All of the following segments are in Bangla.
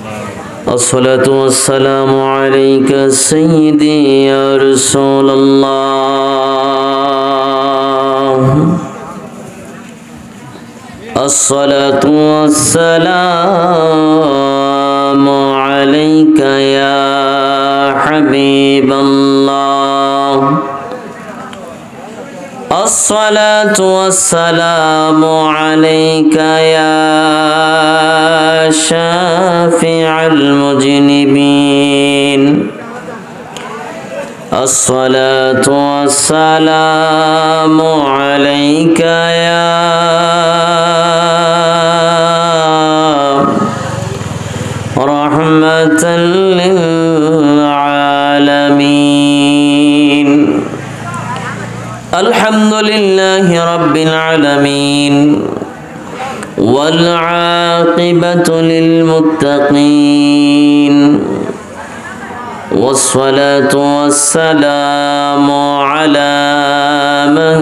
الصلاة والسلام عليك سيدي يا رسول الله الصلاة والسلام عليك يا حبيب الله الصلاة والسلام عليك يا شافع المذنبين الصلاة والسلام عليك يا رحمة للعالمين الحمد لله رب العالمين والعاقبة للمتقين والصلاة والسلام على من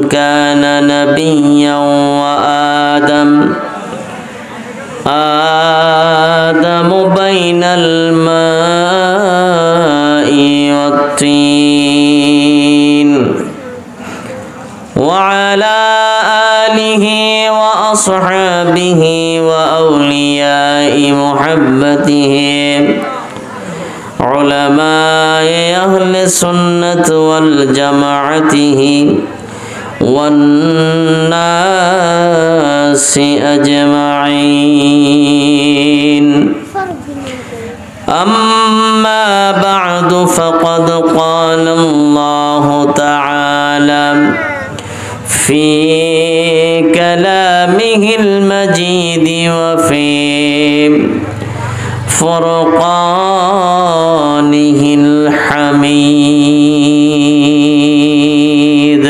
كان نبيا وآدم بين الماء والطين وعلى آله وأصحابه وأولياء محبته علماء أهل السنة والجماعة والناس أجمعين أما بعد فقد قال الله تعالى في كلامه المجيد وفي فرقانه الحميد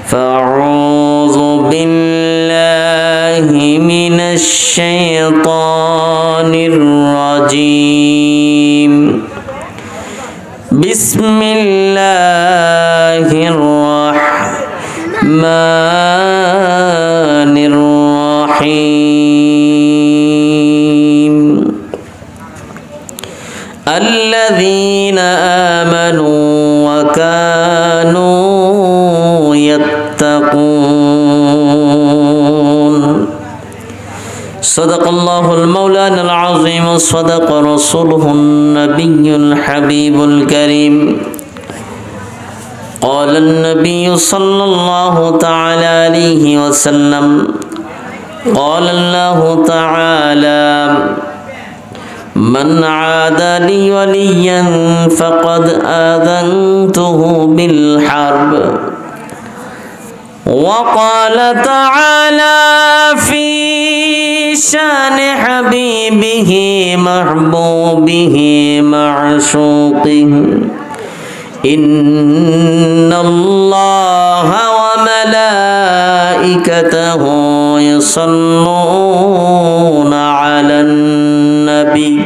فأعوذ بالله من الشيطان الرجيم بسم الله الرحمن الرحيم الذين آمنوا وكانوا يتقون صدق الله المولانا العظيم وصدق رسوله النبي الحبيب الكريم قال النبي صلى الله تعالى عليه وسلم قال الله تعالى من عادى لي وليا فقد آذنته بالحرب وقال تعالى في شان حبيبه محبوبه معشوقه إن الله وملائكته يصلون على النبي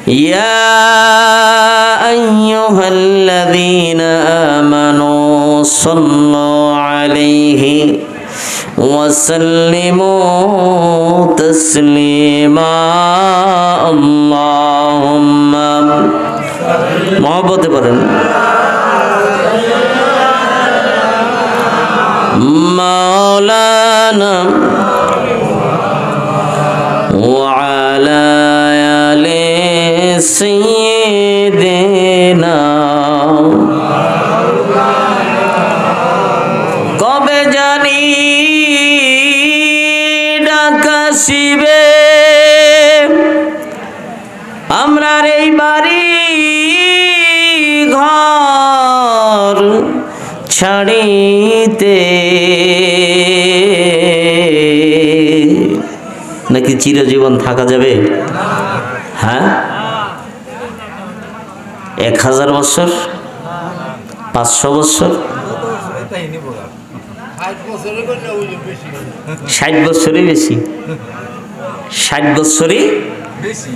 يا أيها الذين آمنوا صلوا عليه وسلموا تسليما اللهم محبت করেন مولانا وعلى آل سيدنا কবে জানি ডাকাশিবে আমরার এই বাড়ি ঘর ছাড়িতে নাকি চিরজীবন থাকা যাবে? হ্যাঁ, 1000 বছর, 500 বছর, 60 বছরই বেশি, 60 বছরই বেশি।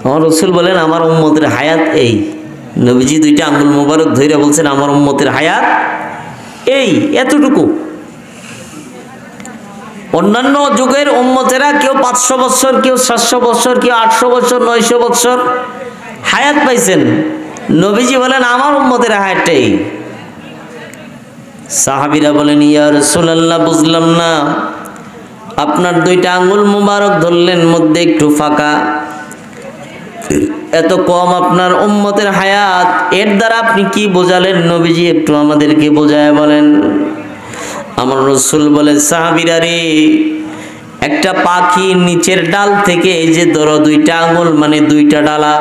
আমার রাসূল বলেন আমার উম্মতের হায়াত এই। নবীজি দুইটা আঙ্গুল মোবারক ধইরা বলছেন আমার উম্মতের হায়াত এই, এতটুকু। অন্যান্য যুগের উম্মতেরা কেউ 500 বছর, কেউ 700 বছর, কেউ 800 বছর, 900 বছর হায়াত পাইছেন। নবীজি বলেন আমার উম্মতের হায়াতটাই। সাহাবীরা বলেন ইয়া রাসূলুল্লাহ, বুঝলাম না, আপনার দুইটা আঙ্গুল মুবারক ধরলেন, মধ্যে একটু ফাঁকা, এত কম আপনার উম্মতের হায়াত, এর দ্বারা আপনি কি বোঝালেন নবীজি? একটু আমাদেরকে বোঝায় বলেন। আমার রাসূল বলে, সাহাবীরা রে, একটা পাখি নিচের ডাল থেকে, এই যে ধরো দুইটা আঙ্গুল মানে দুইটা ডালা,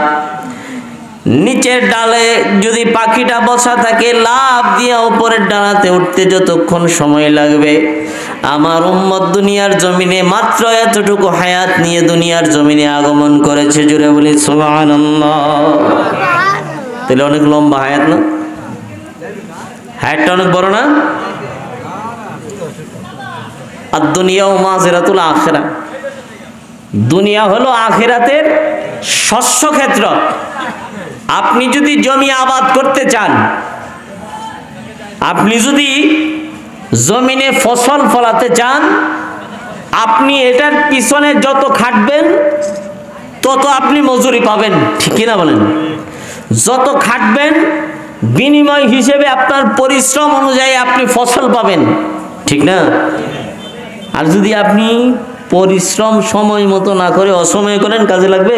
নিচের ডালে যদি পাখিটা বসা থাকে, লাফ দিয়ে উপরের ডালাতে উঠতে যতক্ষণ সময় লাগবে, আমার উম্মত দুনিয়ার জমিনে মাত্র এতটুকু হায়াত নিয়ে দুনিয়ার জমিনে আগমন করেছে। জুড়ে বলি সুবহানাল্লাহ। তাহলে অনেক লম্বা হায়াত না? হায়াতটা অনেক বড় না? আর দুনিয়া ও মাযরাতুল আখিরা, দুনিয়া হলো আখিরাতের শস্য ক্ষেত্র। আপনি যদি জমি আবাদ করতে চান, আপনি যদি জমিনে ফসল ফলাতে চান, আপনি এটার পিছনে যত খাটবেন তত আপনি মজুরি পাবেন, ঠিক কিনা বলেন? যত খাটবেন বিনিময় হিসেবে আপনার পরিশ্রম অনুযায়ী আপনি ফসল পাবেন, ঠিক না? আর যদি আপনি পরিশ্রম সময় মতো না করে অসময়ে করেন, কাজে লাগবে?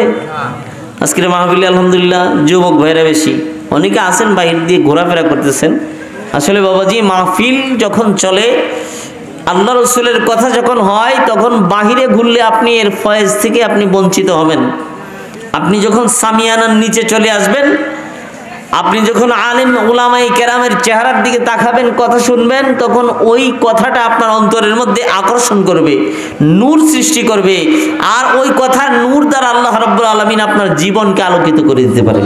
আজকের মাহফিলে আলহামদুলিল্লাহ যুবক ভাইরা বেশি, অনেকে আছেন বাইরে দিয়ে ঘোরাফেরা করতেছেন। আসলে বাবাজি, মাহফিল যখন চলে, আল্লাহ রসুলের কথা যখন হয়, তখন বাহিরে ঘুরলে আপনি এর ফয়েজ থেকে আপনি বঞ্চিত হবেন। আপনি যখন সামিয়ানার নিচে চলে আসবেন, আপনি যখন আলিম উলামায়ে কেরামের চেহারার দিকে তাকাবেন, কথা শুনবেন, তখন ওই কথাটা আপনার অন্তরের মধ্যে আকর্ষণ করবে, নূর সৃষ্টি করবে, আর ওই কথার নূর দ্বারা আল্লাহ রাব্বুল আলামিন আপনার জীবনকে আলোকিত করে দিতে পারে।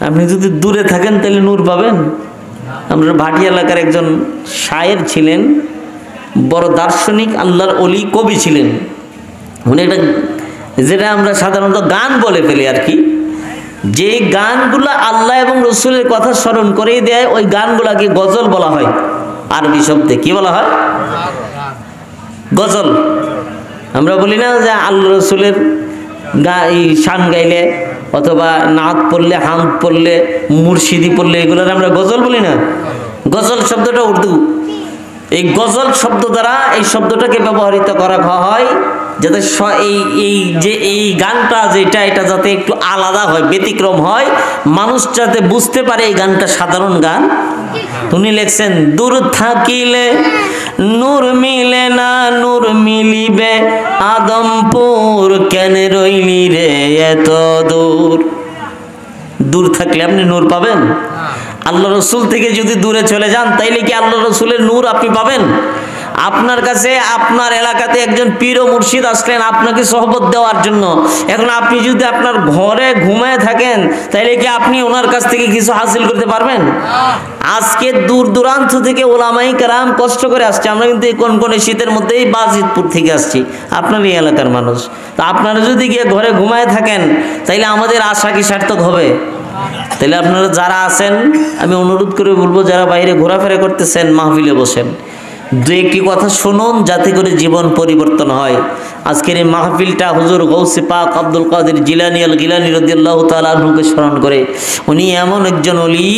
আপনি যদি দূরে থাকেন তাহলে নূর পাবেন? আমরা ভাটি এলাকার একজন শায়ের ছিলেন, বড় দার্শনিক, আল্লাহর ওলি, কবি ছিলেন। উনি একটা, যেটা আমরা সাধারণত গান বলে ফেলি আর কি, যে গানগুলা আল্লাহ এবং রসুলের কথা স্মরণ করে দেয়, ওই গানগুলাকে গজল বলা হয়। আরবি শব্দে কি বলা হয়? গজল। আমরা বলি না যে আল্লাহ রসুলের শান গাইলে অথবা নাত পড়লে, হামদ পড়লে, মুর্শিদি পড়লে, এগুলোর আমরা গজল বলি না? গজল শব্দটা উর্দু। এই গজল শব্দ দ্বারা এই শব্দটাকে ব্যবহৃত করা হয় যাতে এই গানটা যেটা, এটা যাতে একটু আলাদা হয়, ব্যতিক্রম হয়, মানুষ যাতে বুঝতে পারে এই গানটা সাধারণ গান। উনি লিখছেন, দূর থাকিলে নূর মিলে না, নূর মিলিবে আদমপুর, কেন রইলি রে এত দূর। দূর থাকলে আপনি নূর পাবেন? আল্লাহ রসুল থেকে যদি দূরে চলে যান, তাইলে কি আল্লাহ রসুলের নূর আপনি পাবেন? আপনার কাছে, আপনার এলাকাতে একজন পীর ও মুর্শিদ আসলেন আপনাকে সহবত দেওয়ার জন্য, এখন আপনি যদি আপনার ঘরে ঘুমায় থাকেন, তাইলে কি আপনি ওনার কাছ থেকে কিছু হাসিল করতে পারবেন? আজকে দূর দূরান্ত থেকে ওলামায়ে কেরাম কষ্ট করে আসছে। আমরা কিন্তু এই কোন শীতের মধ্যেই বাজিতপুর থেকে আসছি, আপনার এই এলাকার মানুষ। তো আপনারা যদি গিয়ে ঘরে ঘুমায় থাকেন, তাইলে আমাদের আশা কি সার্থক হবে? তাহলে আপনারা যারা আছেন, আমি অনুরোধ করে বলবো, যারা বাইরে ঘোরাফেরা করতেছেন, মাহফিলে বসেন, দু একটি কথা শুনুন, যাতে করে জীবন পরিবর্তন হয়। আজকের এই মাহফিলটা হুজুর গৌসে পাক আব্দুল কাদের জিলানী আল গিলানী রাদিয়াল্লাহু তাআলা আনহুকে স্মরণ করে। উনি এমন একজন ওলি,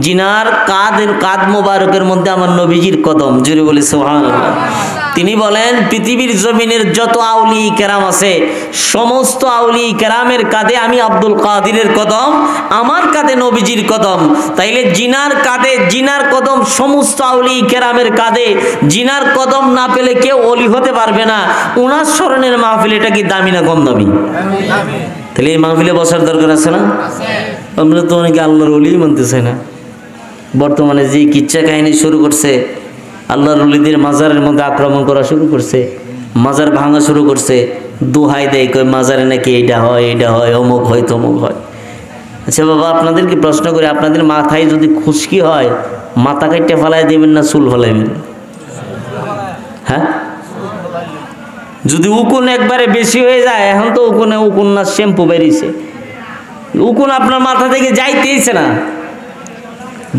জিনার কাদ মোবারকের মধ্যে আমার নবীজির কদম। জুড়ে বলি সুবহানাল্লাহ। তিনি বলেন, পৃথিবীর জমিনের যত আউলি কেরাম আছে, সমস্ত আউলি কেরামের কাঁধে আমি আব্দুল কাদিরের কদম, আমার কাঁধে নবীজির কদম। তাইলে জিনার কাঁধে জিনার কদম, সমস্ত আউলি কেরামের কাঁধে জিনার কদম না পেলে কেউ ওলি হতে পারবে না। ওনার স্মরণের মাহফিল, এটা কি দামি না কম দামি? তাহলে এই মাহফিলে বসার দরকার আছে না? আমরা তো অনেকে আল্লাহর ওলি মানতে চাই না। বর্তমানে যে কিচ্ছা কাহিনী শুরু করছে, আল্লাহর ওলিদের মাজারের মধ্যে আক্রমণ করা শুরু করছে, মাজার ভাঙা শুরু করছে, দোহাই দেয়, কই মাজারে নাকি এইটা হয়, এইটা হয়, অমুক হয়, তমুক হয়। আচ্ছা বাবা, আপনাদেরকে প্রশ্ন করে, আপনাদের মাথায় যদি খুশকি হয়, মাথা কাটতে ফেলাই দেবেন না চুল ফেলাইবেন? হ্যাঁ, যদি উকুন একবারে বেশি হয়ে যায়, এখন তো উকুন না শ্যাম্পু বেরিয়েছে, উকুন আপনার মাথা থেকে যাইতেইছে না,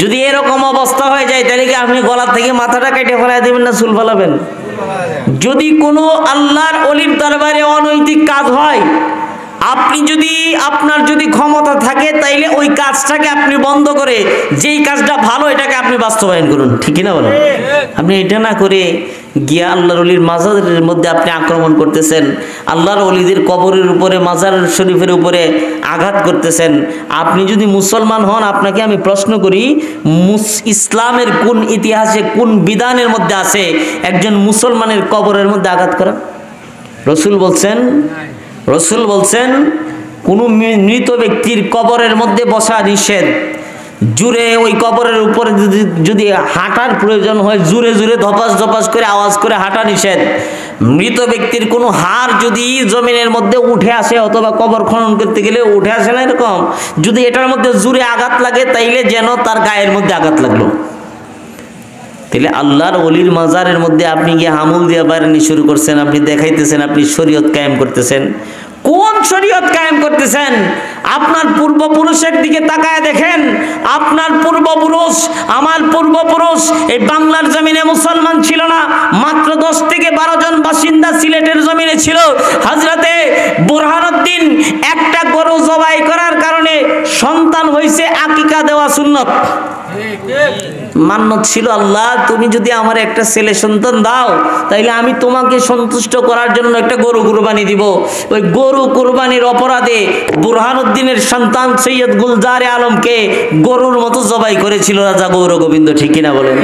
যদি এরকম অবস্থা হয়ে যায় তাহলে কি আপনি গলা থেকে মাথাটা কেটে ফেলাই দেবেন না চুল ফেলাবেন? যদি কোনো আল্লাহর ওলির দরবারে অনৈতিক কাজ হয়, আপনি যদি আপনার যদি ক্ষমতা থাকে তাইলে ওই কাজটাকে আপনি বন্ধ করে যেই কাজটা ভালো এটাকে আপনি বাস্তবায়ন করুন, ঠিক না বলেন? আপনি এটা না করে গিয়া আল্লাহর ওলির মাজারের মধ্যে আপনি আক্রমণ করতেছেন, আল্লাহর ওলিদের কবরের উপরে মাজার শরীফের উপরে আঘাত করতেছেন। আপনি যদি মুসলমান হন, আপনাকে আমি প্রশ্ন করি, ইসলামের কোন ইতিহাসে কোন বিধানের মধ্যে আছে একজন মুসলমানের কবরের মধ্যে আঘাত করা? রসুল বলছেন কোনো মৃত ব্যক্তির কবরের মধ্যে বসা নিষেধ। জুড়ে ওই কবরের উপরে যদি হাঁটার প্রয়োজন হয় জুড়ে জুড়ে ধপাস ধপাস করে আওয়াজ করে হাঁটা নিষেধ। মৃত ব্যক্তির কোনো হাড় যদি জমিনের মধ্যে উঠে আসে অথবা কবর খনন করতে গেলে উঠে আসে না এরকম, যদি এটার মধ্যে জুড়ে আঘাত লাগে তাইলে যেন তার গায়ের মধ্যে আঘাত লাগলো। তাহলে আল্লাহর ওলির মাজারের মধ্যে আপনি গিয়ে হামুল দিয়ে বাড়ানি শুরু করছেন, আপনি দেখাইতেছেন আপনি শরীয়ত কায়েম করতেছেন। কোন শরীয়ত কায়েম করতেছেন? আপনার পূর্বপুরুষের দিকে তাকায় দেখেন, আপনার পূর্বপুরুষ আমার পূর্বপুরুষ এই বাংলার জমিনে মুসলমান ছিল না, মাত্র 10 থেকে 12 জন বাসিন্দা সিলেটের জমিনে ছিল। হযরতে বুরহানুদ্দিন একটা গরু জবাই করার কারণে সন্তান হয়েছে, আকিকা দেওয়া সুন্নত। মান্যত ছিল, আল্লাহ তুমি যদি আমার একটা ছেলে সন্তান দাও তাইলে আমি তোমাকে সন্তুষ্ট করার জন্য একটা গরু কুরবানি দিব। ওই গরু কুরবানির অপরাধে বুরহানুদ্দিনের সন্তান সৈয়দ গুলজারে আলমকে গরুর মতো জবাই করেছিল রাজা গৌর গোবিন্দ, ঠিক কিনা বলেন?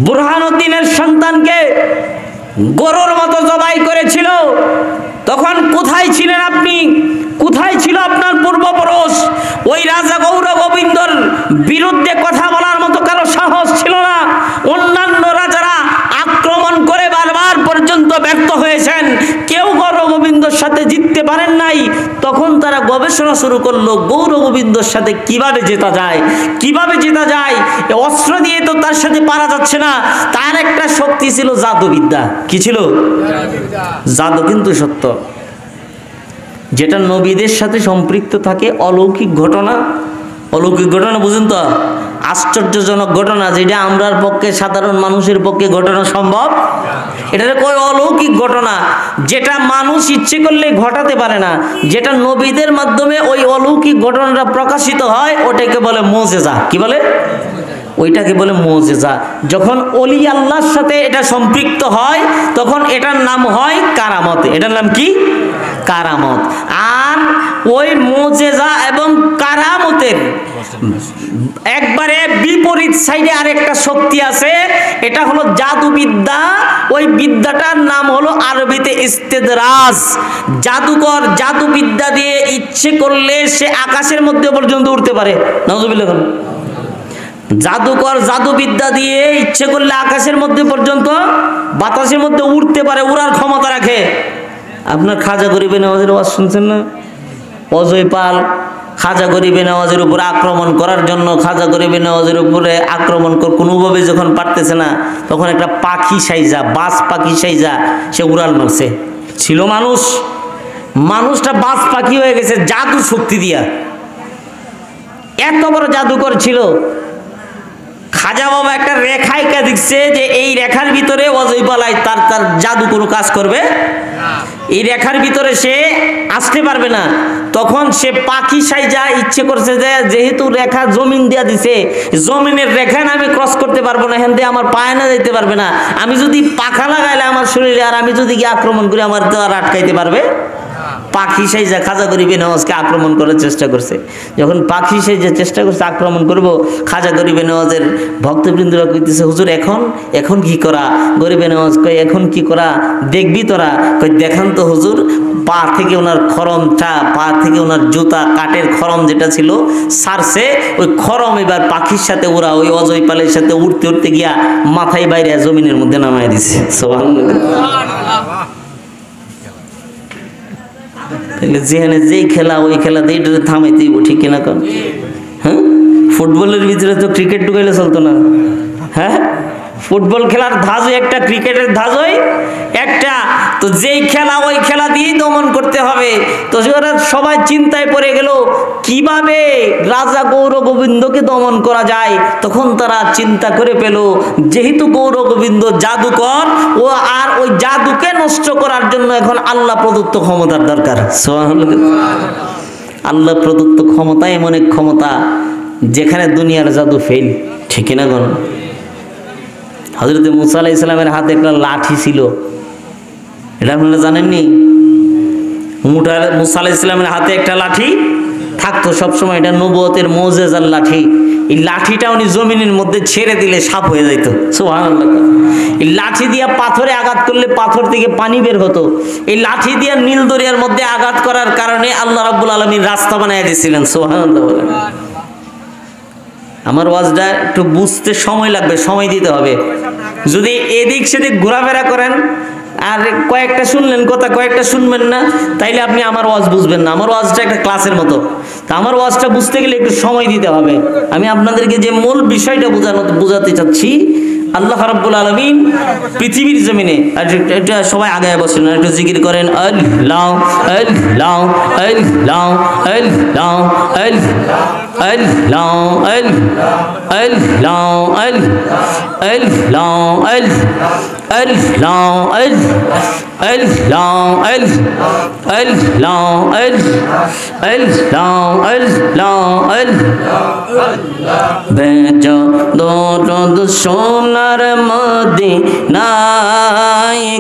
বুরহানুদ্দিনের সন্তানকে গরুর মতো জবাই করেছিল। তখন কোথায় ছিলেন আপনি? কোথায় ছিল আপনার পূর্বপুরুষ? ওই রাজা গৌর গোবিন্দর বিরুদ্ধে কথা বলার মতো কারো সাহস ছিল না। অন্যান্য রাজারা আক্রমণ করে বারবার পর্যন্ত ব্যর্থ হয়েছেন, কেউ গৌর গোবিন্দর সাথে জিততে পারেন নাই। তখন তারা গবেষণা শুরু করলো গৌর গোবিন্দর সাথে কিভাবে জেতা যায়, কিভাবে জেতা যায়। অস্ত্র দিয়ে তো তার সাথে পারা যাচ্ছে না, তার একটা শক্তি ছিল জাদুবিদ্যা। কি ছিল? জাদু। কিন্তু সত্য যেটা নবীদের সাথে সম্পৃক্ত থাকে, অলৌকিক ঘটনা। অলৌকিক ঘটনা বুঝেন তো? আশ্চর্যজনক ঘটনা যেটা আমরার পক্ষে, সাধারণ মানুষের পক্ষে ঘটনা সম্ভব, এটাকে কয় অলৌকিক ঘটনা। যেটা মানুষ ইচ্ছে করলে ঘটাতে পারে না, যেটা নবীদের মাধ্যমে ওই অলৌকিক ঘটনাটা প্রকাশিত হয় ওটাকে বলে মুজিজা। কি বলে? ওইটাকে বলে মুজিজা। যখন ওলি আল্লাহর সাথে এটা সম্পৃক্ত হয় তখন এটার নাম হয় কারামত। এটার নাম কি? কারামত। আর ওই মুজিজা এবং কারামতের একবারে বিপরীত সাইডে আরেকটা শক্তি আছে, এটা হলো জাদুবিদ্যা। ওই বিদ্যাটার নাম হলো আরবিতে ইস্তেদরাজ। জাদুকর জাদুবিদ্যা দিয়ে ইচ্ছে করলে সে আকাশের মধ্যে পর্যন্ত উঠতে পারে। নাউজুবিল্লাহ। জাদুকর জাদুবিদ্যা দিয়ে ইচ্ছে করলে আকাশের মধ্যে পর্যন্ত, বাতাসের মধ্যে উঠতে পারে, উড়ার ক্ষমতা রাখে। আপনার খাজা গরিবে নওয়াজের ওয়াজ শুনছেন না? অজয় পাল খাজা গরিবে নওয়াজের উপরে আক্রমণ করার জন্য, খাজা গরিবে নওয়াজের উপরে আক্রমণ কোনোভাবে যখন পারতেছে না, তখন একটা পাখি সাইজা, বাজ পাখি সাইজা সে উড়াল মারছে। ছিল মানুষ, মানুষটা বাজ পাখি হয়ে গেছে জাদু শক্তি দিয়া। এত বড় জাদুকর ছিল। খাজা বাবা একটা রেখা এঁকে দিচ্ছে যে এই রেখার ভিতরে অজয় পালায় তার জাদু কোনো কাজ করবে, এই রেখার ভিতরে সে আসতে পারবে না। তখন সে পাখি সাইজা ইচ্ছে করছে যে যেহেতু রেখা জমিন দিয়া দিছে, জমিনের রেখা না আমি ক্রস করতে পারবো না, এখান দিয়ে আমার পায়ে না যেতে পারবে না, আমি যদি পাখা লাগাইলে আমার শরীরে, আর আমি যদি গিয়ে আক্রমণ করি আমার তো আর আটকাইতে পারবে। পাখি সাইজা খাজা গরিবে নওয়াজকে আক্রমণ করার চেষ্টা করছে। যখন পাখি সাইজা চেষ্টা করছে আক্রমণ করব, খাজা গরিবে নওয়াজের ভক্তবৃন্দরা কইতেছে হুজুর এখন কি করা? গরিবে নওয়াজ কই এখন কি করা দেখবি তোরা? কই দেখান তো হুজুর। পা থেকে ওনার খরমটা, পা থেকে ওনার জুতা কাঠের খরম যেটা ছিল সারছে, ওই খরম এবার পাখির সাথে ওরা ওই অজয় পালের সাথে উঠতে উঠতে গিয়া মাথায় বাইরে জমিনের মধ্যে নামায় দিছে। সুবহানাল্লাহ। যেখানে যেই খেলা ওই খেলাতে এটা থামাইতেই ঠিক কিনা কন? হ্যাঁ, ফুটবলের ভিতরে তো ক্রিকেট ঢুকাইলে চলতো না। হ্যাঁ, ফুটবল খেলার ধাঁজই একটা, ক্রিকেটের ধাঁজই একটা। তো যেই খেলা ওই খেলা দিয়েই দমন করতে হবে। তো ওরা সবাই চিন্তায় পড়ে গেল কিভাবে রাজা গৌর গোবিন্দকে দমন করা যায়। তখন তারা চিন্তা করে পেল যেহেতু গৌর গোবিন্দ জাদুকর, ও আর ওই জাদুকে নষ্ট করার জন্য এখন আল্লাহ প্রদত্ত ক্ষমতার দরকার। আল্লাহ প্রদত্ত ক্ষমতা এমন এক ক্ষমতা যেখানে দুনিয়ার জাদু ফেল, ঠিক না গণ? হযরত মুসা আলাইহিস সালামের হাতে একটা লাঠি ছিল, এটা আপনারা জানেননি? মুসা আলাইহিস সালামের হাতে একটা লাঠি থাকতো সবসময়, এটা নবুয়তের মুজিজার লাঠি। এই লাঠিটা উনি জমিনের মধ্যে ছেড়ে দিলে সাপ হয়ে যেত। সুবহানাল্লাহ। এই লাঠি দিয়া পাথরে আঘাত করলে পাথর থেকে পানি বের হতো। এই লাঠি দিয়া নীল দরিয়ার মধ্যে আঘাত করার কারণে আল্লাহ রাব্বুল আলামিন রাস্তা বানিয়ে দিয়েছিলেন। সুবহানাল্লাহ। আমার ওয়াজটা একটু বুঝতে সময় লাগবে, সময় দিতে হবে। যদি এদিক সেদিক ঘোরাফেরা করেন আর কয়েকটা শুনলেন কথা, কয়েকটা শুনবেন না, তাইলে আপনি আমার ওয়াজ বুঝবেন না। আমার ওয়াজটা একটা ক্লাসের মতো। তা আমার ওয়াজটা বুঝতে গেলে একটু সময় দিতে হবে। আমি আপনাদেরকে যে মূল বিষয়টা বোঝাতে চাচ্ছি, আল্লাহ রাব্বুল আলামিন পৃথিবীর জমিনে, এটা সবাই আগায় বসেন, একটু জিকির করেন আল্লাহ আল্লাহ আল্লাহ আল্লাহ আল্লাহ আল্লাহ আল্লাহ বেজো দরদ সোনার মদিনায়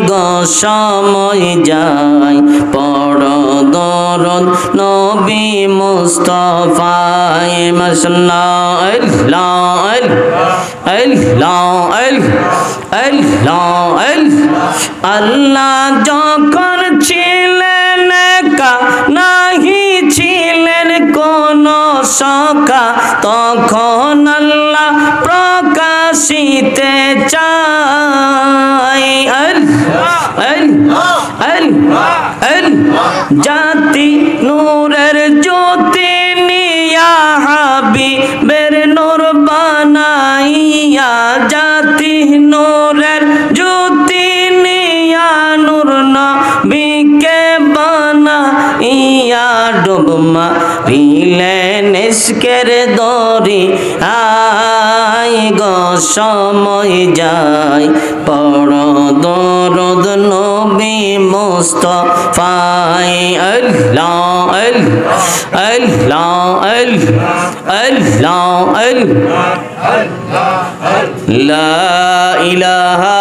গো সময় যায়, পড় দরদ নবী মুস্তাফায় মসনা আল্লাহ আল্লাহ আল্লাহ আল্লাহ যখন ছিলেন একা, নাহি ছিলেন কোন সখা, তখন আল্লাহ প্রকাশিতে চায়। জাতি নূরের জ্যোতি নিয়া হাবিবের নূর বানাইয়া, জাতি নূরের জ্যোতি নিয়া নূর নবীকে বানাইয়া, ডুবমা রিলেন ইশকের দরি আয় গো সময় যায়, পড় দরদ নবী মুস্তাফায় আল্লাহ আল্লাহ আল্লাহ লা ইলাহা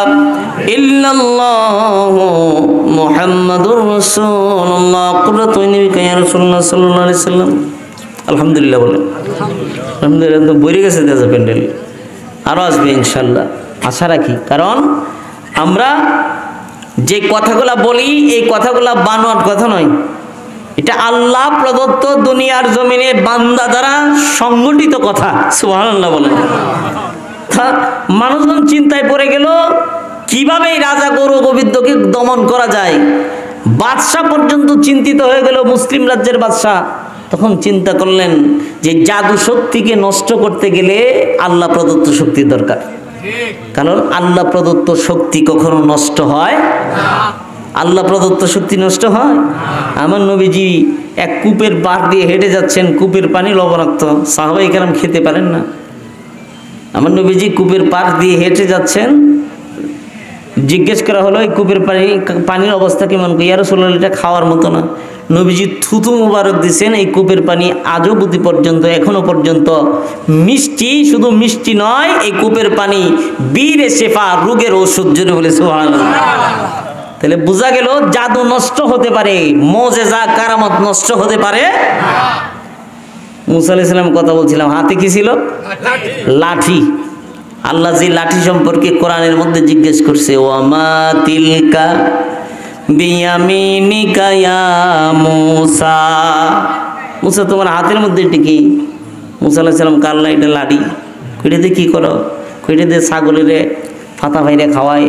ইল্লাল্লাহ মুহাম্মাদুর রাসূলুল্লাহ। কুররাতু আইনিকা ইয়া রাসূলুল্লাহ সাল্লাল্লাহু আলাইহি সাল্লাম। আলহামদুলিল্লাহ বলেন। আলহামদুলিল্লাহ। তো বইরে গেছে দেশে প্যান্ডেল, আরও আসবে ইনশাল্লাহ, আশা রাখি। কারণ আমরা যে কথাগুলা বলি এই কথাগুলা বানোয়াট কথা নয়, এটা আল্লাহ প্রদত্ত দুনিয়ার জমিনে বান্দা দ্বারা সংগঠিত কথা। সুবহানাল্লাহ বলেন। মানুষজন চিন্তায় পড়ে গেল কিভাবে এই রাজা গৌর গোবিন্দকে দমন করা যায়। বাদশাহ পর্যন্ত চিন্তিত হয়ে গেল, মুসলিম রাজ্যের বাদশাহ। তখন চিন্তা করলেন যে জাদু শক্তিকে নষ্ট করতে গেলে আল্লাহ প্রদত্ত শক্তির দরকার। কারণ আল্লাহ প্রদত্ত শক্তি কখনো নষ্ট হয় না। আল্লাহ প্রদত্ত শক্তি নষ্ট হয়? আমার নবীজি এক কূপের পাড় দিয়ে হেঁটে যাচ্ছেন, কূপের পানি লবণাক্ত, সাহাবায়ে কেরাম খেতে পারেন না। আমার নবীজি কূপের পাড় দিয়ে হেঁটে যাচ্ছেন, জিজ্ঞেস করা হলো এই কূপের পানির অবস্থা কেমন? ইয়া রাসূলুল্লাহ, এটা খাওয়ার মতো না। নবীজি থুতু মুবারক দিয়েছেন, এই কূপের পানি আজও বুদ্ধি পর্যন্ত, এখনো পর্যন্ত মিষ্টি। শুধু মিষ্টি নয়, এই কূপের পানি বীরে শেফা, রোগের ওষুধ। জোরে বলে সুবহানাল্লাহ। তাহলে বোঝা গেল জাদু নষ্ট হতে পারে, মুজিজা কারামত নষ্ট হতে পারে। মুসা আলাইহিস সালাম কথা বলছিলাম, হাতে কি ছিল? লাঠি। আল্লাহ যে লাঠি সম্পর্কে কোরআনের মধ্যে জিজ্ঞেস করছে, ওয়ামা তিলকা বিয়ামিনিকা ইয়া মুসা। মুসা, তোমার হাতের মধ্যে এটা কি? মুসা আলাইহিস সালাম, কাল্লা, এটা লাঠি। কইটা দিয়ে কি করো? কইটা দিয়ে ছাগলের ফাতা ভাইরে খাওয়াই,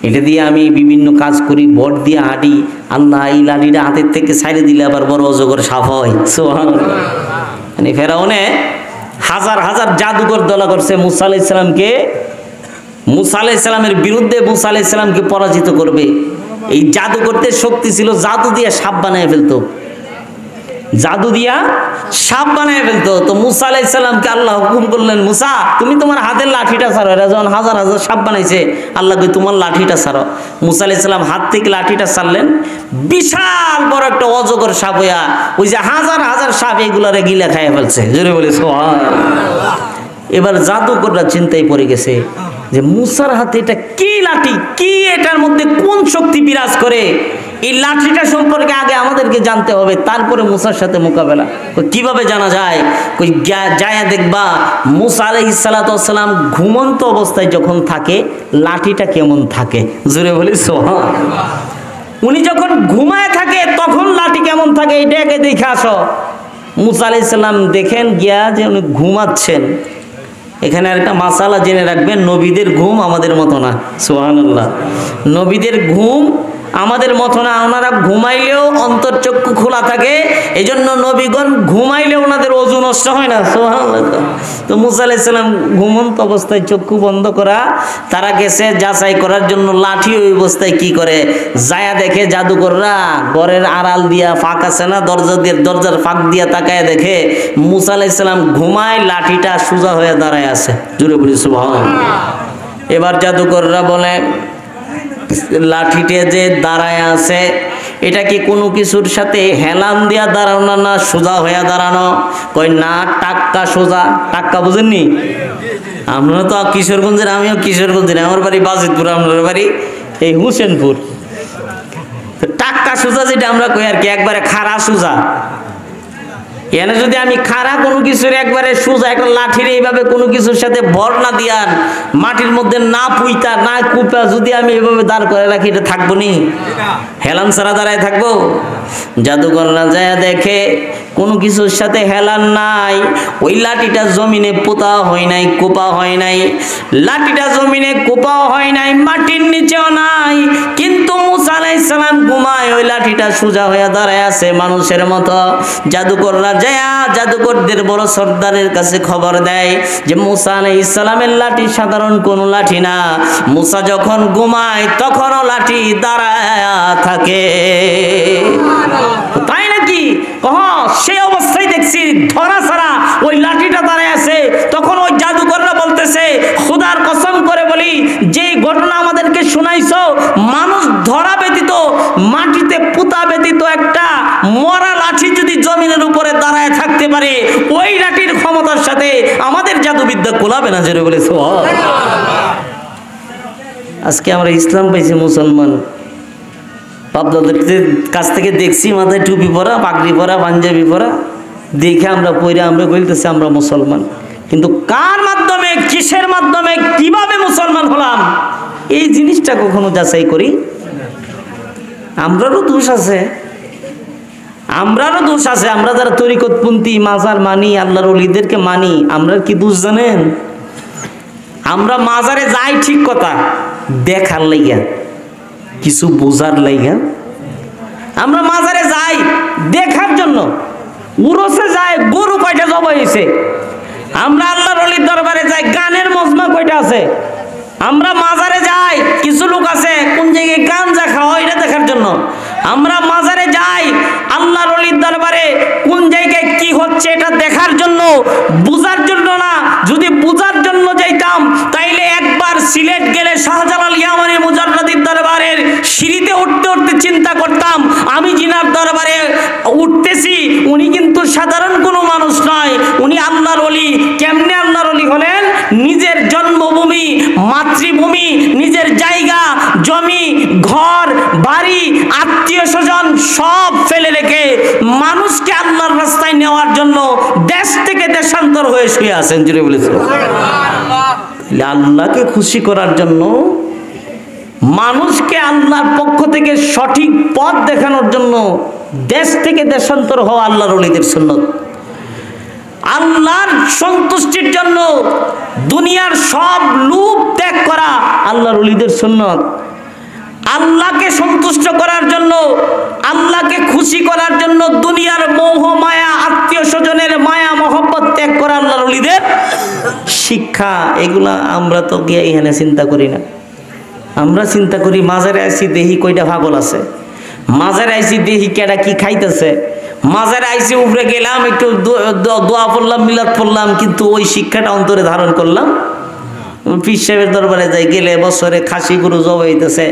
এটা দিয়ে আমি বিভিন্ন কাজ করি, বট দিয়ে হাঁটি। আল্লাহ এই লাঠিটা হাতের থেকে ছাইড়ে দিলে আবার বড় অজগর সাপ হয়। সুবহানাল্লাহ। মানে ফেরাউনে হাজার হাজার জাদুকর দলা করছে মুসা আলাইহিস সালামকে মুসা আলাইহিস সালামের বিরুদ্ধে মুসা আলাইহিস সালামকে পরাজিত করবে। এই জাদু করতে শক্তি ছিল, জাদু দিয়া সাপ বানায় ফেলতো, জাদু দিয়া সাপ বানায় ফেলতো। তো মুসা আলাইহিস সালামকে আল্লাহ হুকুম করলেন, মুসা তুমি তোমার হাতের লাঠিটা ছাড়ো, এরা যখন হাজার হাজার সাপ বানাইছে, আল্লাহ কই তোমার লাঠিটা ছাড়ো। মুসা আলাইহিস সালাম হাত থেকে লাঠিটা ছাড়লেন, বিশাল বড় একটা অজগর সাপ হইয়া ওই যে হাজার হাজার সাপ এগুলারে গিলা খাইয়া ফেলছে। জোরে বলে সুবহানাল্লাহ। এবার জাদুকররা চিন্তায় পড়ে গেছে যে মুসার হাতে এটা কি লাঠি, কি এটার মধ্যে কোন শক্তি বিরাজ করে, এই লাঠিটা সম্পর্কে আগে আমাদেরকে জানতে হবে, তারপরে মুসার সাথে মোকাবেলা। কিভাবে জানা যায়? কই যায় দেখবা মুসা আলাইহিস সালাতু ওয়াস সালাম ঘুমন্ত অবস্থায় যখন থাকে লাঠিটা কেমন থাকে। জোরে বলি সুবহানাল্লাহ। উনি যখন ঘুমায় থাকে তখন লাঠি কেমন থাকে এটাকে দেখে আসো। মুসা আলাইহিস সালাম দেখেন গিয়া যে উনি ঘুমাচ্ছেন। এখানে একটা মাসালা জেনে রাখবেন, নবীদের ঘুম আমাদের মতো না। সুবহানাল্লাহ। নবীদের ঘুম আমাদের মতো না, ওনারা ঘুমাইলেও অন্তর্চক্ষু খোলা থাকে, এজন্য নবীগণ ঘুমাইলেও ওনাদের ওযু নষ্ট হয় না। সুবহানাল্লাহ। তো মুসা আলাইহিস সালাম ঘুমন্ত অবস্থায় চক্ষু বন্ধ করা, তারা গেছে যাচাই করার জন্য লাঠি ওই অবস্থায় কি করে যায়া দেখে জাদুকররা ঘরের আড়াল দিয়া ফাঁক আছে না, দরজার ফাঁক দিয়া তাকায় দেখে মুসা আলাইহিস সালাম ঘুমায়, লাঠিটা সোজা হয়ে দাঁড়ায় আছে। জোরে বলি সুবহানাল্লাহ। এবার জাদুকররা বলে লাঠিতে যে দাঁড়ায় আছে এটা কি কোনো কিছুর সাথে হেলান দিয়া দাঁড়ানো না সোজা হয়ে দাঁড়ানো? কই না, টাক্কা সোজা। টাক্কা বুঝেননি? আমরা তো কিশোরগঞ্জের, আমিও কিশোরগঞ্জের, আমার বাড়ি বাজিতপুর, আপনার বাড়ি এই হুসেনপুর। টাক্কা সোজা যেটা আমরা কই আর কি, একবারে খাড়া সোজা। এনে যদি আমি খাড়া কোনো কিছুর একবারে সোজা একটা লাঠির এইভাবে কোনো কিছুর সাথে ভর না দিয়ান, মাটির মধ্যে না পুইতা না কুপা যদি আমি এইভাবে দাঁড় করে রাখি, এটা থাকবো নি? হেলান ছাড়া দাঁড়ায় থাকবো? জাদুকররা যায় দেখে কোনো কিছুর সাথে হেলান নাই, ওই লাঠিটা জমিনে পোতা হয় নাই, কোপা হয় নাই, লাঠিটা জমিনে কোপাও হয় নাই, মাটির নিচেও নাই, কিন্তু মুসা আলাইহিস সালাম ঘুমায়, ওই লাঠিটা সোজা হয়ে দাঁড়ায় আছে মানুষের মতো। জাদুকররা যায় জাদুকরদের বড় সর্দারের কাছে খবর দেয় যে মুসা আলাইহিস সালামের লাঠি সাধারণ কোনো লাঠি না, মুসা যখন ঘুমায় তখনও লাঠি দাঁড়ায় থাকে। তাই নাকি? সেই অবস্থায় দেখছি ধরা ছাড়া ওই লাঠিটা দাঁড়ায় আছে। তখন ওই জাদুকররা বলতেছে, খোদার কসম করে বলি, যে ঘটনা আমাদেরকে শোনাইছো, মানুষ ধরা ব্যতীত, মাটিতে পুঁতা ব্যতীত একটা মরা লাঠি যদি জমিনের উপরে দাঁড়ায় থাকতে পারে, ওই লাঠির ক্ষমতার সাথে আমাদের জাদুবিদ্যা কোলাবে না। জোরে বলেছো। আজকে আমরা ইসলাম পাইছি, মুসলমান বাপদাদের কাছ থেকে দেখছি মাথায় টুপি পরা, পাগড়ি পরা, পাঞ্জাবি পরা, দেখে আমরা পইরা আমরা বলতেছি আমরা মুসলমান। কিন্তু কার মাধ্যমে, কিসের মাধ্যমে, কিভাবে মুসলমান হলাম, এই জিনিসটা কখনো যাচাই করি? আমরারও দোষ আছে, আমরারও দোষ আছে। আমরা যারা তরিকতপন্থী, মাজার মানি, আল্লাহর ওলিদেরকে মানি, আমরা কি দোষ জানেন? আমরা মাজারে যাই ঠিক কথা, দেখার লাইগা, কিছু বোঝার লাইগা আমরা মাজারে যাই দেখার জন্য। উরসে যায় গরু কয়টা জবাই হয়েছে, আমরা আল্লাহর ওলির দরবারে যাই গানের মজমা কয়টা আছে। আমরা মাজারে যাই, কিছু লোক আছে কোন জায়গায় গাঞ্জা খাওয়া হয় এটা দেখার জন্য। আমরা মাজারে যাই আল্লাহর ওলির দরবারে কোন জায়গায় কি হচ্ছে এটা দেখার জন্য, বুঝার জন্য না। যদি বুঝার জন্য যাইতাম তাইলে একবার সিলেট গেলে শাহজালাল ইয়ামানি মুজাদ্দিদের দরবারের সিঁড়িতে উঠতে উঠতে চিন্তা করতাম, আমি জিনার দরবারে উঠতেছি, উনি কিন্তু সাধারণ কোনো মানুষ নয়, উনি আল্লাহর ওলি। কেমনে আল্লাহর ওলি হলেন? নিজের জন্মভূমি, মাতৃভূমি, নিজের জায়গা জমি, ঘর বাড়ি, আত্মীয় স্বজন সব ফেলে রেখে মানুষকে আল্লাহর রাস্তায় নেওয়ার জন্য দেশ থেকে দেশান্তর হয়ে শুয়ে আছেন। জুড়ে বলেছে আল্লাহকে খুশি করার জন্য, মানুষকে আল্লাহর পক্ষ থেকে সঠিক পথ দেখানোর জন্য দেশ থেকে দেশান্তর হওয়া আল্লাহর ওলিদের সুন্নত। আল্লাহর সন্তুষ্টির জন্য দুনিয়ার সব লোভ ত্যাগ করা আল্লাহর ওলিদের সুন্নত। আল্লাহকে সন্তুষ্ট করার জন্য, আল্লাহকে খুশি করার জন্য দুনিয়ার মোহ মায়া, আত্মীয় স্বজনের মায়া মহব্বত ত্যাগ করা আল্লাহর ওলিদের শিক্ষা। এগুলা আমরা তো গিয়ে এখানে চিন্তা করি না। আমরা চিন্তা করি মাজারে আইসি দেহি কয়টা পাগল আছে, মাজারে আইসি দেহি কেডা কি খাইতেছে, মাজারে আইসি উপরে গেলাম একটু দোয়া পড়লাম, মিলাদ পড়লাম, কিন্তু ওই শিক্ষাটা অন্তরে ধারণ করলাম। পীর সাহেবের দরবারে যাই গেলে বছরে খাসি গরু জব হইতেছে,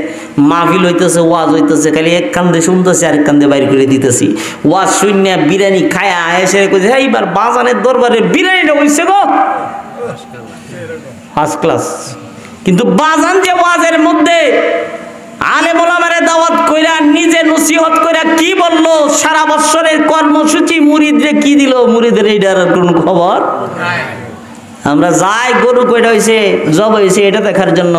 মাহফিল হইতেছে, ওয়াজ হইতেছে, খালি এক কান্দে শুনতেছে আরেক কান্দে বাইর করে দিতেছি। ওয়াজ শূন্য বিরিয়ানি খায়া এসে কইছে এইবার বাজানের দরবারে বিরিয়ানিটা হইছে গো ফার্স্ট ক্লাস। কিন্তু বাজান যে ওয়াজের মধ্যে আলেম ওলামারে দাওয়াত কইরা নিজে নসিহত কইরা কি বললো, সারা বছরের কর্মসূচি মুরিদরে কি দিল, মুরিদের এইটার কোন খবর। আমরা যাই গরু কয়টা হয়েছে, জব হয়েছে এটা দেখার জন্য,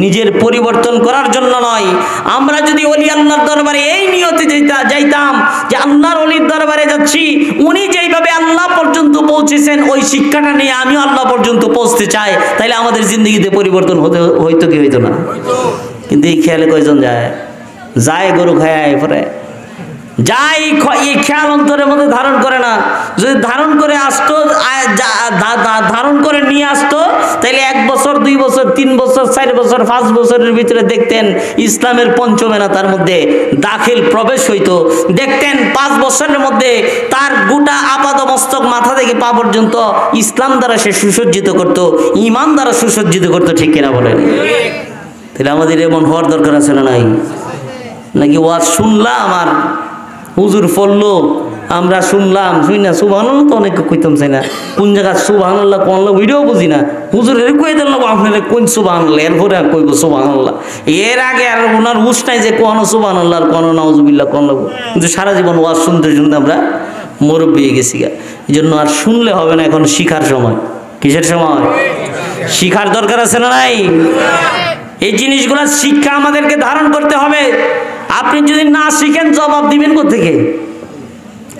নিজের পরিবর্তন করার জন্য নয়। আমরা যদি ওলি আল্লাহর দরবারে এই নিয়তে যাইতাম যে আল্লাহর ওলির দরবারে যাচ্ছি, উনি যেইভাবে আল্লাহ পর্যন্ত পৌঁছেছেন ওই শিক্ষাটা নিয়ে আমিও আল্লাহ পর্যন্ত পৌঁছতে চাই, তাইলে আমাদের জিন্দগিতে পরিবর্তন হইতো কি হইতো না। কিন্তু এই খেয়ালে কয়জন যায় গরু খায় পরে যাই, এই খেয়াল অন্তরের মধ্যে ধারণ করে না। যদি ধারণ করে আসতো, ধারণ করে নিয়ে আসতো, তাহলে 1 বছর 2 বছর 3 বছর 4 বছর 5 বছরের ভিতরে দেখতেন ইসলামের পঞ্চমেনা তার মধ্যে দাখিল প্রবেশ হইতো। দেখতেন 5 বছরের মধ্যে তার গোটা আপাদ মস্তক মাথা থেকে পা পর্যন্ত ইসলাম দ্বারা সে সুসজ্জিত করত, ইমান দ্বারা সুসজ্জিত করতো। ঠিক কিনা বলেন? তাহলে আমাদের এমন হওয়ার দরকার আছে না নাই? নাকি ওয়াজ শুনলাম আর হুজুর পড়লো, আমরা শুনলাম, শুই না সুবহানাল্লাহ তো অনেকে কইতাম চাই না, কোন জায়গা সুবহানাল্লাহ কোন ভিডিও বুঝি না, হুজুর এর কই দিল আপনারা কোন সুবহানাল্লাহ, এরপরে আর কইব সুবহানাল্লাহ। এর আগে আর ওনার হুশ নাই যে কোন সুবহানাল্লাহ আর কোন নাউজুবিল্লাহ কোন লাগবো। কিন্তু সারা জীবন ওয়াজ শুনতে শুনতে আমরা মুরব্বি হয়ে গেছি গা। এই জন্য আর শুনলে হবে না, এখন শিখার সময়। কিসের সময়? শিখার দরকার আছে না নাই? এই জিনিসগুলো শিক্ষা আমাদেরকে ধারণ করতে হবে। আপনি যদি না শিখেন জবাব দিবেন কোত্থেকে?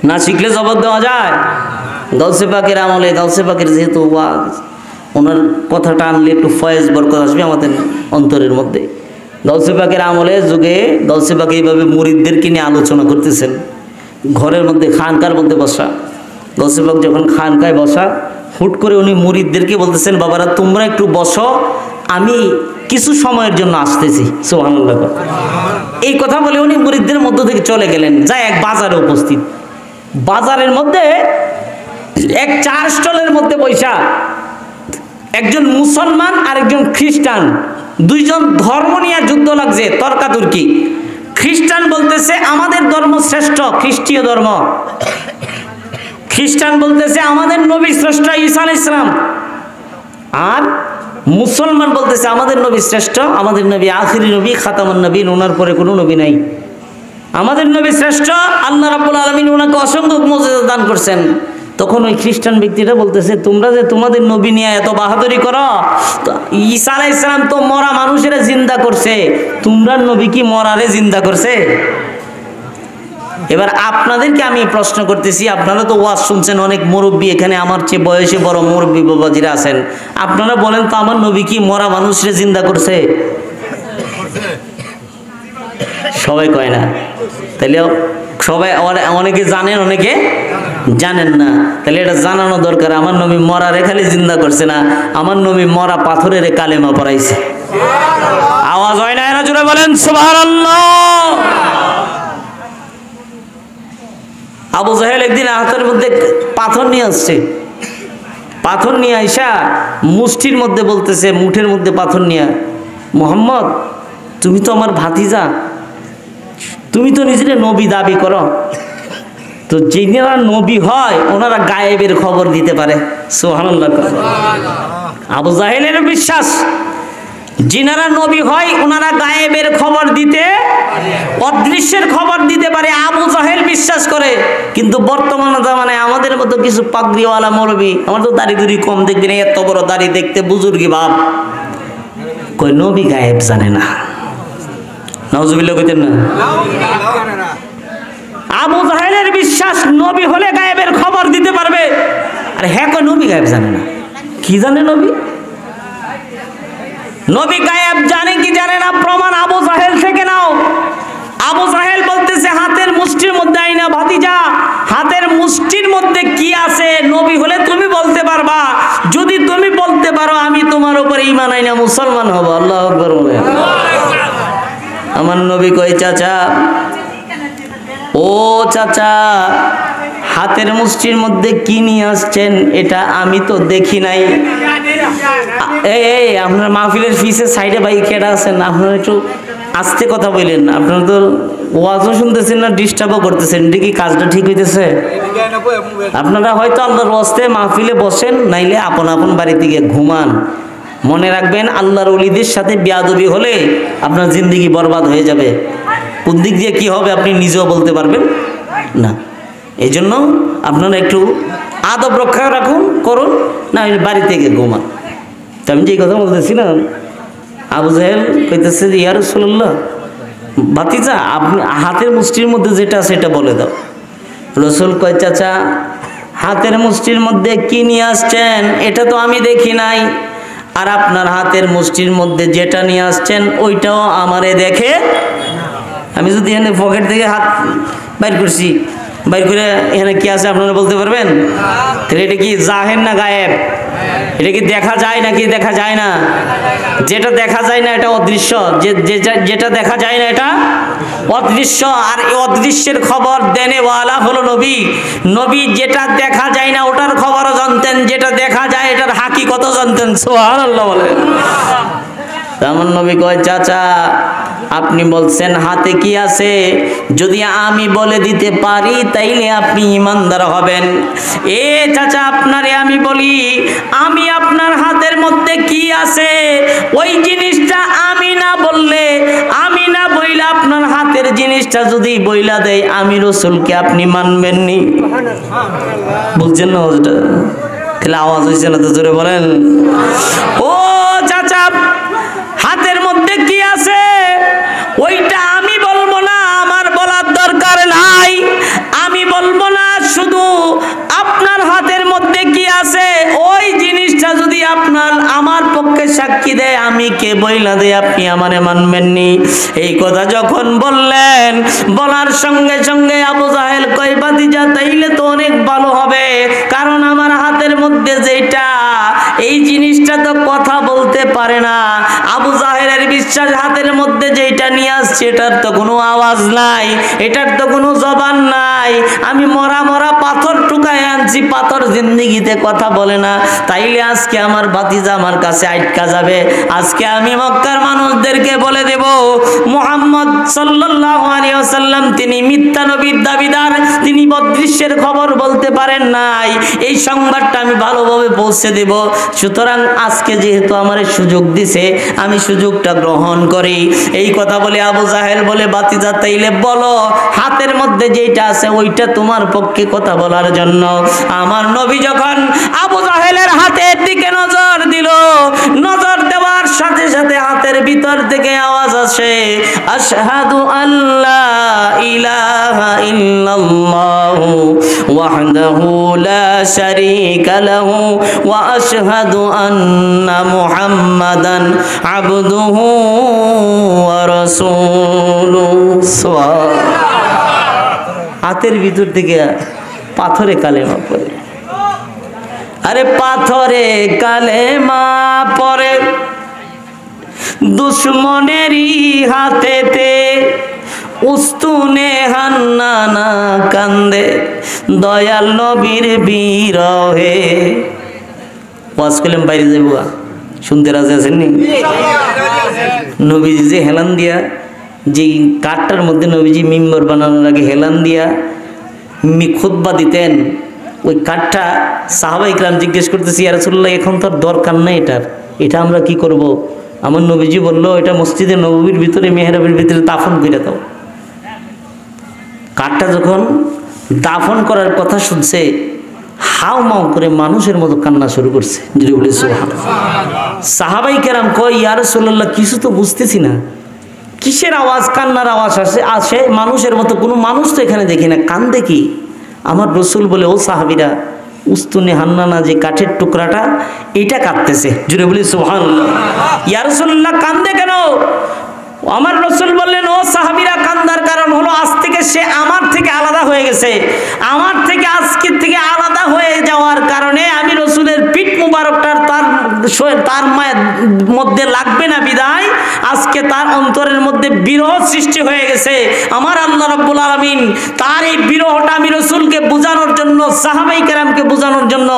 না শিখলে জবাব দেওয়া যায়? গাউসে পাকের আমলে, গাউসে পাকের যেহেতু ওয়াজ, ওনার কথাটা আনলে একটু ফয়েজ বরকত আসবে আমাদের অন্তরের মধ্যে। গাউসে পাকের আমলে যুগে গাউসে পাক এইভাবে মুরিদদেরকে নিয়ে আলোচনা করতেছেন, ঘরের মধ্যে খানকার মধ্যে বসা। গাউসে পাক যখন খানকায় বসা, হুট করে উনি মুরিদদেরকে বলতেছেন, বাবারা তোমরা একটু বসো, আমি কিছু সময়ের জন্য আসতেছি। সুবহানাল্লাহ। এই কথা বলে উনি মুরিদদের মধ্য থেকে চলে গেলেন, যায় এক বাজারে উপস্থিত। বাজারের মধ্যে এক চার স্টলের মধ্যে বৈশা একজন মুসলমান আর একজন খ্রিস্টান, দুইজন ধর্ম নিয়ে যুদ্ধ লাগছে, তর্কাতর্কি। খ্রিস্টান বলতেছে আমাদের ধর্ম শ্রেষ্ঠ, খ্রিস্টীয় ধর্ম। খ্রিস্টান বলতেছে আমাদের নবী শ্রেষ্ঠ, ঈসা আলাইহিস সালাম। আর মুসলমান বলতেছে আমাদের নবী শ্রেষ্ঠ, আমাদের নবী আখিরি নবী, খাতামুন নবী, ওনার পরে কোনো নবী নাই। আমাদের নবী শ্রেষ্ঠ, আল্লাহ রাব্বুল আলামিন ওনাকে অসংখ্য মুজিজা দান করছেন। তখন ওই খ্রিস্টান ব্যক্তিটা বলতেছে, তোমরা যে তোমাদের নবী নিয়ে এত বাহাদুরি করো, ঈসা আলাইহিস সালাম তো মরা মানুষেরা জিন্দা করছে, তোমরা নবী কি মরারে জিন্দা করছে? এবার আপনাদেরকে আমি প্রশ্ন করতেছি, আপনারা তো ওয়াজ শুনছেন, অনেক মুরব্বী এখানে আমার চেয়ে বয়সে বড় মুরব্বী বাবাজিরা আছেন, আপনারা বলেন তো আমার নবী কি মরা মানুষরে জিন্দা করছে? সবাই কয় না। তাহলে সবাই, অনেকে জানেন অনেকে জানেন না। তাহলে এটা জানানো দরকার, আমার নবী মরারে খালি জিন্দা করছে না, আমার নবী মরা পাথরের কালেমা পড়াইছে। আওয়াজ হয় না? এরা জোরে বলেন সুবহানাল্লাহ। আবু জাহেল একদিন হাতের মধ্যে পাথর নিয়ে আসছে, পাথর নিয়ে আইসা মুষ্টির মধ্যে বলতেছে, মুঠের মধ্যে পাথর নিয়ে, মোহাম্মদ তুমি তো আমার ভাতিজা, তুমি তো নিজের নবী দাবি করো, তো যিনারা নবী হয় ওনারা গায়েবের খবর দিতে পারে। সুবহানাল্লাহ। আবু জাহেলের বিশ্বাস, যিনারা নবী হয় ওনারা গায়েবের খবর দিতে, অদৃশ্যের খবর দিতে পারে। আবু জাহেল বিশ্বাস করে। কিন্তু বর্তমান জামানায় আমাদের মতো কিছু পাগড়িওয়ালা মৌলবী, আমার তো দাড়ি দুড়ি কম দেখবেন, এত বড় দাড়ি দেখতে বুজুর্গি ভাব, কই নবী গায়েব জানে না। নাউজুবিল্লাহ কইতেন না? আবু জাহেলের বিশ্বাস নবী হলে গায়েবের খবর দিতে পারবে, আর হ্যাঁ কই নবী গায়েব জানে না। কি জানে নবী? নবী গায়েব জানে কি জানে না প্রমাণ আবু জাহেল থেকে না, না মুসলমান হব। আল্লাহু আকবার বলেন। আমার নবী কয় চাচা, ও চাচা, হাতের মুষ্টির মধ্যে কি নিয়ে আসছেন এটা আমি তো দেখি নাই। এই আপনার মাহফিলের পিছের সাইডে ভাই কেডা আছেন, আপনারা একটু আস্তে কথা বললেন। আপনারা তো ওয়াজও শুনতেছেন না, ডিস্টার্বও করতেছেন। এটা কি কাজটা ঠিক হইতেছে? আপনারা হয়তো আল্লাহর ওয়াস্তে মাহফিলে বসেন, নাইলে আপন আপন বাড়িতে গিয়ে ঘুমান। মনে রাখবেন, আল্লাহর ওলিদের সাথে বেয়াদবি হলে আপনার জিন্দেগি বরবাদ হয়ে যাবে। কোন দিক দিয়ে কি হবে আপনি নিজেও বলতে পারবেন না। এই জন্য আপনারা একটু আদব রক্ষা রাখুন, করুন, না বাড়িতে গিয়ে ঘুমান। তো আমি যে কথা বলতেছিলাম, আবু জাহেল কইতেছে যে ইয়া রাসূলুল্লাহ, ভাতিজা আপনি হাতের মুষ্টির মধ্যে যেটা আছে এটা বলে দাও। রসুল কয় চাচা, হাতের মুষ্টির মধ্যে কি নিয়ে আসছেন এটা তো আমি দেখি নাই, আর আপনার হাতের মুষ্টির মধ্যে যেটা নিয়ে আসছেন ওইটাও আমারে দেখে। আমি যদি এখানে পকেট থেকে হাত বাইর করছি, বাইর করে এখানে কি আছে আপনারা বলতে পারবেন? তাহলে এটা কি জাহের না গায়েব? এটা কি দেখা যায় নাকি দেখা যায় না? যেটা দেখা যায় না এটা অদৃশ্য, যেটা দেখা যায় না এটা অদৃশ্য। আর এই অদৃশ্যের খবর দেনেওয়ালা হলো নবী। নবী যেটা দেখা যায় না ওটার খবরও জানতেন, যেটা দেখা যায় এটার হাকিকতও জানতেন। সুবহানাল্লাহ বলেন। আমার নবী কয় চাচা, আপনি বলছেন হাতে কি আছে, যদি আমি বলে দিতে পারি তাইলে আপনি ইমানদার হবেন। এ চাচা, আপনারে আমি বলি, আমি আপনার হাতের মধ্যে কি আছে ওই জিনিসটা আমি না বললে, আমি না বইলা আপনার হাতের জিনিসটা যদি বইলা দেয়, আমি রসুলকে আপনি মানবেননি। বুঝছেন না? তাহলে আওয়াজ হয়েছে না তো, জোরে বলেন। ও চাচা, হাতের মধ্যে কি আছে ওইটা আমি বলবো না, আমার বলার দরকার নাই। আমি বলবো না, শুধু আপনার হাতের মধ্যে কি আছে ওই জিনিসটা যদি আপনার আমার পক্ষে সাক্ষী দেয়, আমি কে বইলা দেয়, আপনি আমারে মানবেননি। এই কথা যখন বললেন, বলার সঙ্গে সঙ্গে আবু জাহেল কয় ভাতিজা, তাইলে তো অনেক ভালো হবে, কারণ আমার হাতের মধ্যে যেটা এই জিনিসটা তো কথা বলতে পারে না। আবু জাহেলের বিশ্বাস, হাতের মধ্যে যেটা নিয়ে আসছে এটার তো কোনো আওয়াজ নাই, এটার তো কোনো জবান নাই। আমি মরা মরা পাথর টুকায় আনছি, পাথর জিন্দেগিতে কথা বলে না। তাইলে আজকে আমার ভাতিজা আমার কাছে আটকা যাবে। আজকে আমি মক্কার মানুষদেরকে বলে দেব, মুহাম্মদ সাল্লাল্লাহু আলাইহি ওয়াসাল্লাম তিনি মিথ্যা নবীর দাবিদার, তিনি অদৃশ্যের খবর বলতে পারেন নাই। এই সংবাদটা আমি ভালোভাবে পৌঁছে দেব। সুতরাং আজকে যেহেতু আমার সুযোগ দিছে, আমি সুযোগটা গ্রহণ করি। এই কথা বলে আবু জাহেল বলে, ভাতিজা তাইলে বলো হাতের মধ্যে যেটা আছে ওইটা তোমার পক্ষে কথা বলার জন্য। আমার নবী যখন আবু জাহেলের হাতের দিকে নজর দিল, নজর দেওয়ার সাথে সাথে হাতের ভিতর থেকে আওয়াজ আসে, আশহাদু আল্লা ইলাহা ইল্লাল্লাহু ওয়াহদাহু লা শারীকা লাহু ওয়া আশহাদু আন্না মুহাম্মাদান আবদুহু ওয়া রাসূলুহু। হাতের ভিতর থেকে পাথরে কালেমা পড়ে। আরে পাথরে কালেমা পড়ে দুশ্মনেরই হাতেতে, উস্তুনে হান্নানা কান্দে দয়াল নবীর বিরহে। ওয়াজ করলাম বাইরে যাবো, শুনতে রাজি আছেন নি? নবীজি যে হেলান দিয়া, যে কাঠটার মধ্যে নবীজি মিম্বর বানানোর আগে হেলান দিয়া খুতবা দিতেন, ওই কাঠটা সাহাবায়ে কেরাম জিজ্ঞেস করতেছি, ইয়া রাসূলুল্লাহ এখন তো দরকার নাই এটার, এটা আমরা কি করব? আমার নবীজি বললো, এটা মসজিদে নববীর ভিতরে মেহরাবের ভিতরে দাফন করে দাও। কাঠটা যখন দাফন করার কথা শুনছে, হাও মাও করে মানুষের মতো কান্না শুরু করছে। সাহাবায়ে কেরাম কয়, ইয়া রাসূলুল্লাহ কিছু তো বুঝতেছি না, কিসের আওয়াজ? কান্নার আওয়াজ আসে মানুষের মতো, কোনো মানুষ তো এখানে দেখি না, কান্দে কি? আমার রসুল বলে, ও সাহাবীরা, উস্তুনে হান্নানা যে কাঠের টুকরাটা এটা কাঁদতেছে। জুড়ে বলি সুবহানাল্লাহ। ইয়া রাসূলুল্লাহ কান্দে কেন? আমার রসুল বললেন, ও সাহাবীরা, কান্দার কারণ হলো আজ থেকে সে আমার থেকে আলাদা হয়ে গেছে। আমার থেকে আজকের থেকে আলাদা হয়ে যাওয়ার কারণে আমি রসুলের পিঠ মুবারকটার তার তার মায়ের মধ্যে লাগবে না বিদায় আজকে তার অন্তরের মধ্যে বিরহ সৃষ্টি হয়ে গেছে। আমার আল্লাহ রাব্বুল আলামিন তার এই বিরহটা আমি রাসূলকে বোঝানোর জন্য, সাহাবায়ে কেরামকে বোঝানোর জন্য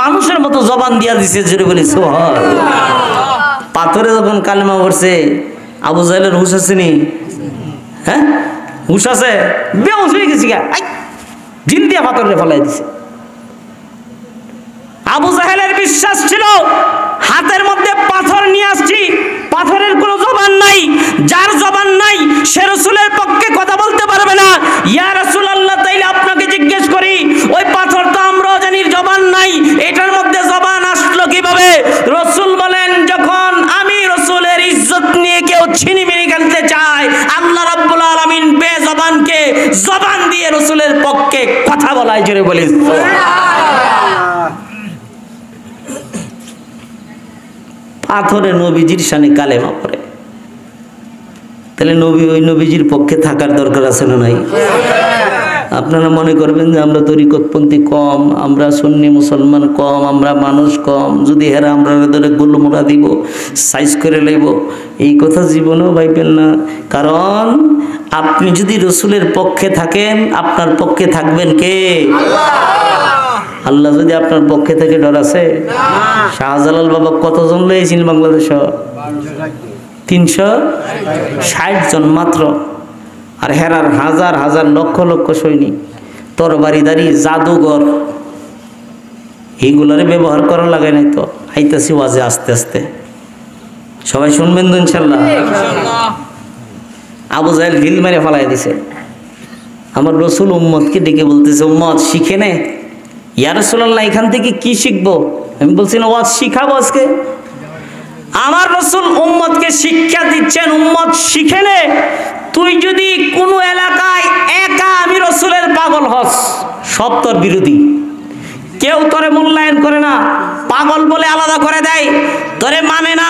মানুষের মতো জবান দিয়া দিয়েছে। জোরে বলি সুবহানাল্লাহ। পাথরে যখন কালেমা পড়ছে, আবু জাহেলের হুঁশ আসেনি? হ্যাঁ, হুঁশ আছে? বেহুশ হয়ে গেছি গা, ঢিল দিয়া পাথরে ফেলাই দিছে। আবু জাহেলের বিশ্বাস ছিল হাতের মধ্যে পাথর নিয়ে আসছি, পাথরের কোনো জবান নাই, যার জবান নাই সে রাসূলের পক্ষে কথা বলতে পারবে না। ইয়া রাসূলুল্লাহ, তাইলে আপনাকে জিজ্ঞেস করি, ওই পাথর তো আমরাও জানি জবান নাই, এটার মধ্যে জবান আসলো কিভাবে? রাসূল বলেন, যখন আমি রাসূলের ইজ্জত নিয়ে কেউ ছিনিমিনি খেলতে চায়, আল্লাহ রাব্বুল আলামিন বেজবানকে জবান দিয়ে রাসূলের পক্ষে কথা বলায়। জোরে বলিস পাথরে নবীজির শানে কালেমা পড়ে, তাহলে নবী ওই নবীজির পক্ষে থাকার দরকার আছে না নাই? আপনারা মনে করবেন যে আমরা তরিকতপন্থী কম, আমরা সুন্নি মুসলমান কম, আমরা মানুষ কম, যদি হেরা আমরা ধরে গুলমোড়া দিব, সাইজ করে লইব, এই কথা জীবনেও ভাইবেন না। কারণ আপনি যদি রসুলের পক্ষে থাকেন, আপনার পক্ষে থাকবেন কে? আল্লাহ যদি আপনার পক্ষে থেকে ডর আছে? শাহজালাল বাবা কতজন লইয়েছেন বাংলাদেশ? 360 জন মাত্র। আর হেরার হাজার হাজার লক্ষ লক্ষ সৈনিক, তরবারিদারি, জাদুঘর, এইগুলারে ব্যবহার করা লাগে নাই তো। আইতাছি ওয়াজে আস্তে আস্তে, সবাই শুনবেন তো ইনশাল্লাহ। আবু জাহেল ঢিল মেরে ফেলাই দিছে। আমার রসুল উম্মতকে ডেকে বলতেছে, উম্মত শিখে নে। ইয়া রাসূলুল্লাহ, এখান থেকে কি শিখবো? আমি বলছি না, ওয়াজ শিখাবো আজকে। আমার রসুল উম্মতকে শিক্ষা দিচ্ছেন, উম্মত শিখে নে। তুই যদি কোনো এলাকায় একা আমি রসুলের পাগল হস, সব তোর বিরোধী, কেউ তোরে মূল্যায়ন করে না, পাগল বলে আলাদা করে দেয়, তোরে মানে না,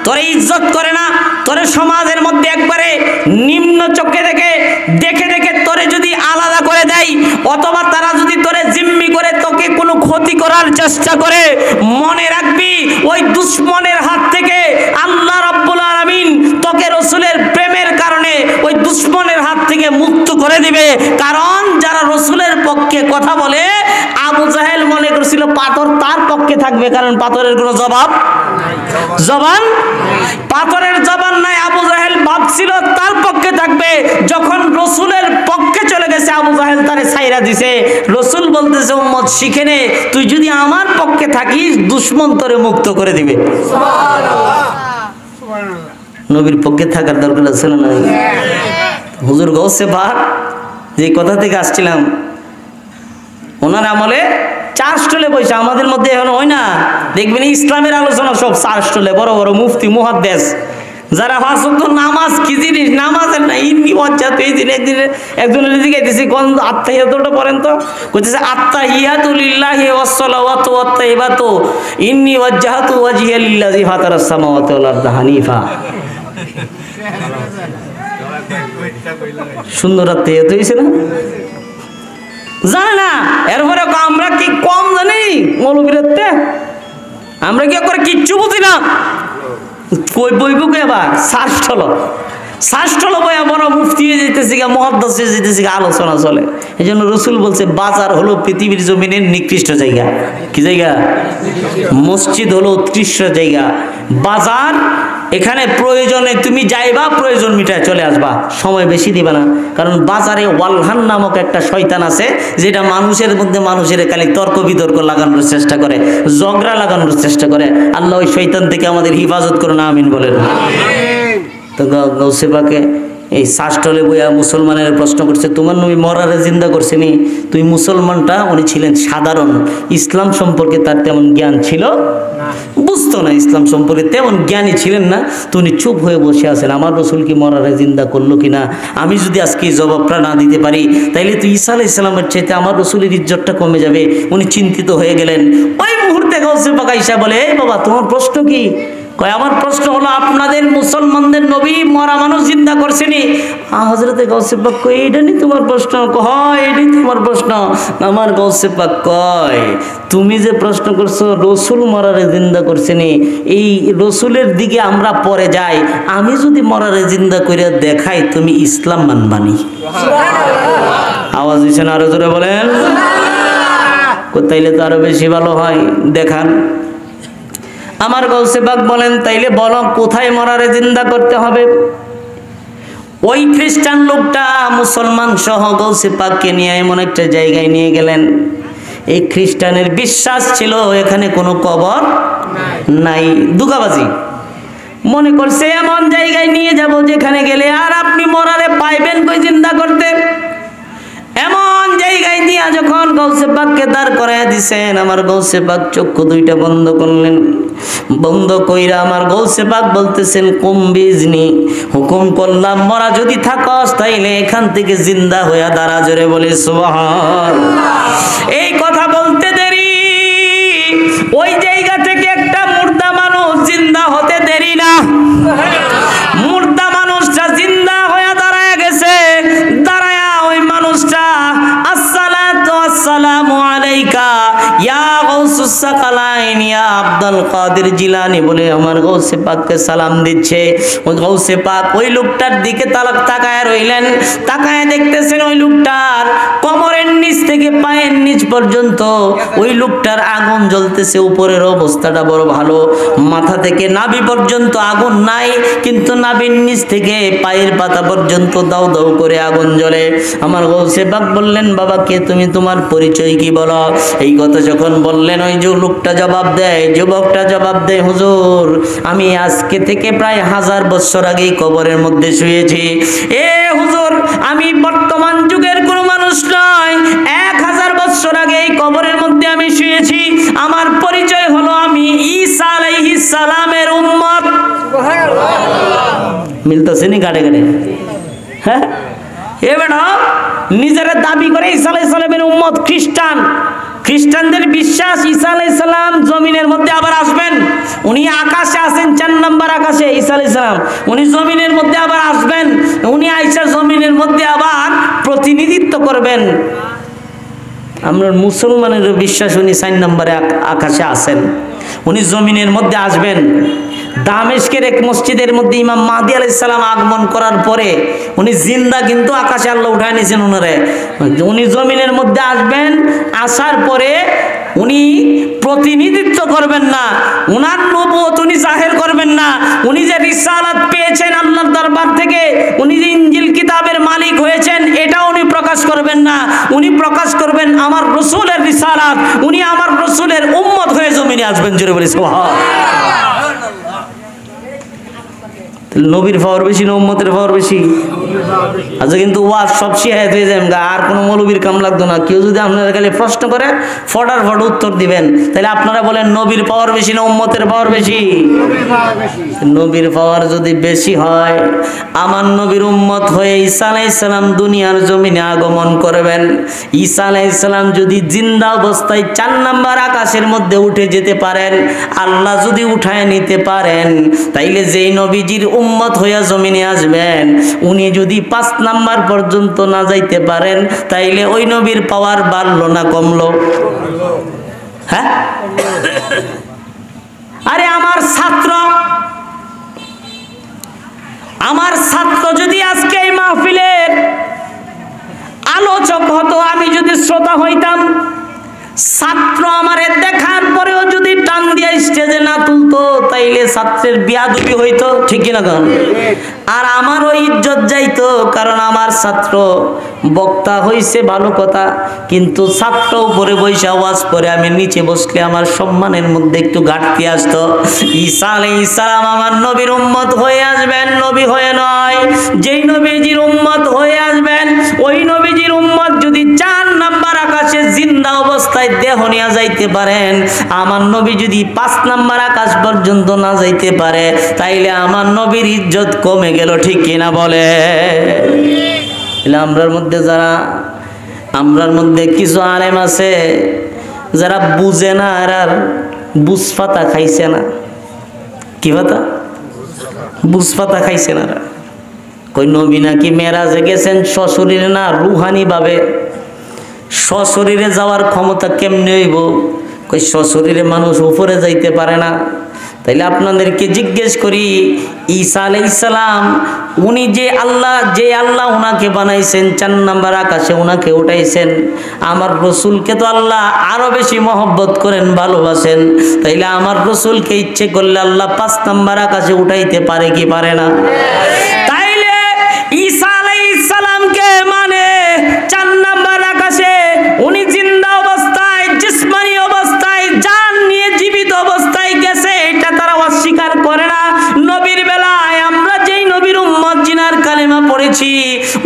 তোরে ইজ্জত করে না, তোরে সমাজের মধ্যে একবারে নিম্ন চোখে দেখে দেখে দেখে তোরে যদি আলাদা করে দেয়, অথবা তারা যদি তোরে জিম্মি করে তোকে কোনো ক্ষতি করার চেষ্টা করে, মনে রাখবি ওই দুশ্মনের হাত থেকে আল্লাহ রাব্বুল আলামিন তোকে রসুলের প্রেমের কারণে ওই দুশ্মনের হাত থেকে মুক্ত করে দিবে। কারণ যারা রসুলের পক্ষে কথা বলে, আবু জাহেল মনে করছিল পাথর তার পক্ষে থাকবে, কারণ পাথরের কোনো জবান, পাথরের জবান নাই। আবু জাহেল ভাবছিল তার পক্ষে থাকবে, যখন রসুলের পক্ষে চলে গেছে আবু জাহেল তারে ছাইরা দিছে। রসুল বলতেছে, উম্মত শিখে নে, তুই যদি আমার পক্ষে থাকিস দুশ্মন তোরে মুক্ত করে দিবে। নবীর পক্ষে থাকার দরকার আছে না নাই? হুজুর গৌসে পাক যে কথা থেকে আসছিলাম, ওনার আমলে 4 স্টলে বসে, আমাদের মধ্যে এখন হয় না, দেখবেন ইসলামের আলোচনা সব 4 স্টলে, বড় বড় মুফতি মুহাদ্দিস, যারা ফাঁসত নামাজ কি জিনিস, নামাজের না ইন্নি ওয়াজ্জাত। এই দিন একজনের দিকে দিয়েছি, কোন আত্তাহিয়াতুটা পড়েন তো, কইতেছে আত্তাহিয়াতু লিল্লাহি ওয়াস সালাওয়াতু ওয়াত তাইয়্যিবাতু ইন্নি ওয়াজ্জাহতু ওয়াজহিয়া লিল্লাযী ফাতারাস সামাওয়াতি ওয়াল আরদা হানিফা। সুন্দর আত্তাহিয়াত হইছে না? জানে না, এরপরে আমরা কি কম জানি মৌলবীরাতে? আমরা কি করে কিচ্ছু বুঝি না। কই বইবুকে আবার শাস্ত্র বই বড় মুফতি হয়ে যেতেছি, মুহাদ্দিস হয়ে যেতেছি, আলোচনা চলে। এই জন্য রসুল বলছে, বাজার হলো পৃথিবীর জমিনের নিকৃষ্ট জায়গা। কি জায়গা? মসজিদ হলো উৎকৃষ্ট জায়গা। বাজার, এখানে প্রয়োজনে তুমি যাইবা, প্রয়োজন মিটায় চলে আসবা, সময় বেশি দিবা না। কারণ বাজারে ওয়ালহান নামক একটা শয়তান আছে, যেটা মানুষের মধ্যে মানুষের খালি তর্ক বিতর্ক লাগানোর চেষ্টা করে, ঝগড়া লাগানোর চেষ্টা করে। আল্লাহ ওই শয়তান থেকে আমাদের হিফাজত করুন, আমিন বলেন। তো গৌসে পাকে এই শাস্টলে বইয়া মুসলমানের প্রশ্ন করছে, তোমার নবী মরারে জিন্দা করছেনি? তুই মুসলমানটা, উনি ছিলেন সাধারণ, ইসলাম সম্পর্কে তার তেমন জ্ঞান ছিল, বুঝতো না, ইসলাম সম্পর্কে তেমন জ্ঞানী ছিলেন না। তো উনি চুপ হয়ে বসে আছেন, আমার রসুল কি মরারে জিন্দা করলো কিনা, আমি যদি আজকে এই জবাবটা না দিতে পারি, তাইলে তো ঈসা আলাইহিস সালামের চাইতে আমার রসুলের ইজ্জতটা কমে যাবে। উনি চিন্তিত হয়ে গেলেন। ওই মুহূর্তে গৌসে পাক আইসা বলে, এই বাবা, তোমার প্রশ্ন কি? কয়, আমার প্রশ্ন হলো, আপনাদের মুসলমানদের নবী মরা মানুষ জিন্দা করছেনি? হযরতে গাউসে পাক কয় এইটা নি তোমার প্রশ্ন? হয় এটাই তোমার প্রশ্ন। আমার গাউসে পাক কয় তুমি যে প্রশ্ন করছো রসুল মরারে জিন্দা করছেনি, এই রসুলের দিকে আমরা পরে যাই, আমি যদি মরারে জিন্দা করে দেখাই তুমি ইসলাম মানবানি? আওয়াজ দিচ্ছেন আরো জোরে বলেন। তাইলে তো আরো বেশি ভালো হয়, দেখান। আমার গাউসে পাক বলেন তাইলে বলো কোথায় মরারে জিন্দা করতে হবে? ওই খ্রিস্টান লোকটা মুসলমান সহ গাউসে পাককে নিয়ে এমন একটা জায়গায় নিয়ে গেলেন। এই খ্রিস্টানের বিশ্বাস ছিল এখানে কোনো কবর নাই, দুগাবাজি। মনে করছে এমন জায়গায় নিয়ে যাব যেখানে গেলে আর আপনি মরারে পাইবেন কই জিন্দা করতে। এমন জায়গায় দিয়া যখন গাউসে পাককে দাঁড় করাইয়া দিছেন, আমার গাউসে পাক চক্ষু দুইটা বন্ধ করলেন। বন্ধ কইরা আমার গাউসে পাক বলতেছেন কুম্বিজনি, হুকুম করলাম মরা যদি থাকস তাইলে এখান থেকে জিন্দা হইয়া দাঁড়া। জোরে বলি সুবহানাল্লাহ। এই কথা বলতে দেরি, ওই জায়গা থেকে একটা মুর্দা মানুষ জিন্দা হতে দেরি না। মুর্দা মানুষটা জিন্দা হইয়া দাঁড়ায় গেছে। দাঁড়ায়া ওই মানুষটা আসসালাতু আসসালামু আলাইকা ইয়া গাউসুস সাকালাইন ইয়া আব্দুল কাদের জিলানী বলে আমার গাউসে পাককে সালাম দিচ্ছে। ওই গাউসে পাক ওই লোকটার দিকে তাকায় রইলেন। তাকায় দেখতেছেন ওই লোকটার কোমরের নিচ থেকে পায়ের নিচ পর্যন্ত ওই লোকটার আগুন জ্বলতেছে। উপরের অবস্থাটা বড় ভালো, মাথা থেকে নাভি পর্যন্ত আগুন নাই, কিন্তু নাভির নিচ থেকে পায়ের পাতা পর্যন্ত দাউ দাউ করে আগুন জ্বলে। আমার গাউসে পাক বললেন বাবা কে তুমি, তোমার পরিচয় কি বলো? এই কথা যখন বললেন ওই যে লোকটা জবাব দেয়, যুবকটা জবাব দেয় হুজুর আমি আজকে থেকে প্রায় 1000 বছর আগেই কবরের মধ্যে শুয়েছি। এ হুজুর আমি বর্তমান যুগের কোন মানুষ নয়, 1000 বছর আগে এই কবরের মধ্যে আমি শুয়েছি। আমার পরিচয় হলো আমি ঈসা আলাইহিস সালামের উম্মত। মিলতেছে নি গাড়ে গাড়ে? হ্যাঁ এ বেটা নিজেরা দাবি করে ঈসা আলাইহিস সালামের উম্মত। খ্রিস্টানদের বিশ্বাস ঈসা আলাইহিস সালাম জমিনের মধ্যে আবার আসবেন। উনি আকাশে আছেন, 4 নম্বর আকাশে ঈসা আলাইহিস সালাম। উনি জমিনের মধ্যে আবার আসবেন। উনি আইসা জমিনের মধ্যে আবার প্রতিনিধিত্ব করবেন। আমরা মুসলমানের বিশ্বাস উনি 4 নম্বরে আকাশে আছেন, উনি জমিনের মধ্যে আসবেন। দামেস্কের এক মসজিদের মধ্যে ইমাম মাহদী আলাইহিস সালাম আগমন করার পরে উনি জিন্দা, কিন্তু আকাশে আল্লাহ উঠায় নিয়েছেন উনারে। উনি জমিনের মধ্যে আসবেন, আসার পরে উনি প্রতিনিধিত্ব করবেন না, উনার নবুয়ত উনি জাহির করবেন না। উনি যে রিসালাত পেয়েছেন আল্লাহর দরবার থেকে, উনি যে ইনজিল কিতাবের মালিক হয়েছেন এটাও উনি প্রকাশ করবেন না। উনি প্রকাশ করবেন আমার রাসূলের রিসালাত, উনি আমার রাসূলের উম্মত হয়ে জমিনে আসবেন। জোরে বলি সুবহানাল্লাহ। নবীর পাওয়ার বেশি না উম্মতের পাওয়ার বেশি? আচ্ছা কিন্তু ওয়াজ সব শিখাইতে হয়ে যায়, আর কোনো মৌলবীর কাম লাগতো না। কেউ যদি আপনারা খালি প্রশ্ন করে ফটার ফট উত্তর দিবেন, তাহলে আপনারা বলেন নবীর পাওয়ার বেশি না উম্মতের পাওয়ার বেশি? নবীর পাওয়ার যদি বেশি হয়, আমার নবীর উম্মত হয়ে ঈসা আলাইহিস সালাম দুনিয়ার জমিনে আগমন করবেন। ঈসা আলাইহিস সালাম যদি জিন্দা অবস্থায় 4 নম্বর আকাশের মধ্যে উঠে যেতে পারেন, আল্লাহ যদি উঠায় নিতে পারেন, তাইলে যেই নবীজির উম্মত হইয়া জমিনে আসবেন, উনি যদি 5 নাম্বার পর্যন্ত না যাইতে পারেন, তাইলে ওই নবীর পাওয়ার বাড়লো না কমলো? হ্যাঁ আরে আমার ছাত্র যদি আজকে এই মাহফিলের আলোচক হতো, আমি যদি শ্রোতা হইতাম, ছাত্র আমারে দেখার পরেও যদি টান দিয়া স্টেজে না তুলতো, তাইলে ছাত্রের বিয়াদবি হইতো, ঠিক কিনা গান? আর আমারও ইজ্জত যাইতো, কারণ আমার ছাত্র বক্তা হইছে ভালো কথা, কিন্তু ছাত্র উপরে বৈশা ওয়াজ করে আমি নিচে বসলে আমার সম্মানের মধ্যে একটু ঘাটতি আসতো। ঈসা আলাইহিস সালাম আমার নবীর উম্মত হয়ে আসবেন, নবী হয়ে নয়। যেই নবীজির উম্মত হয়ে আসবেন, ওই নবীজির উম্মত যদি 4 নাম্বার আকাশে জিন্দা অবস্থায় দেহ নিয়ে যাইতে পারেন, আমার নবী যদি 5 নাম্বার আকাশ পর্যন্ত না যাইতে পারে, তাইলে আমার নবীর ইজ্জত কমে গেল, ঠিক কিনা বলে? আমরার মধ্যে কিছু আলেম আছে যারা বুঝে না, আর বুঝ পাতা খাইছে না। কি পাতা? বুঝ পাতা খাইছে না। কই নবী নাকি মেরাজে গেছেন সশরীরে না রুহানি ভাবে। সশরীরে যাওয়ার ক্ষমতা কেমনে হইব? কই সশরীরে মানুষ উপরে যাইতে পারে না। তাইলে আপনাদেরকে জিজ্ঞেস করি, ঈসা আলাইহিস সালাম উনি যে আল্লাহ ওনাকে বানাইছেন, 4 নাম্বার আকাশে ওনাকে উঠাইছেন, আমার রসুলকে তো আল্লাহ আরো বেশি মহব্বত করেন, ভালোবাসেন। তাইলে আমার রসুলকে ইচ্ছে করলে আল্লাহ 5 নাম্বার আকাশে উঠাইতে পারে কি পারে না? তাইলে ঈসা আলাইহিস সালামকে মানে 4 নাম্বার আকাশে উনি জিন্দা অবস্থায়, জিসমানি অবস্থায়, জান নিয়ে জীবিত অবস্থায় গেছে, এটা তারা অস্বীকার করে না। নবীর বেলায় আমরা যেই নবীর উম্মত জিনার কালেমা পড়েছি,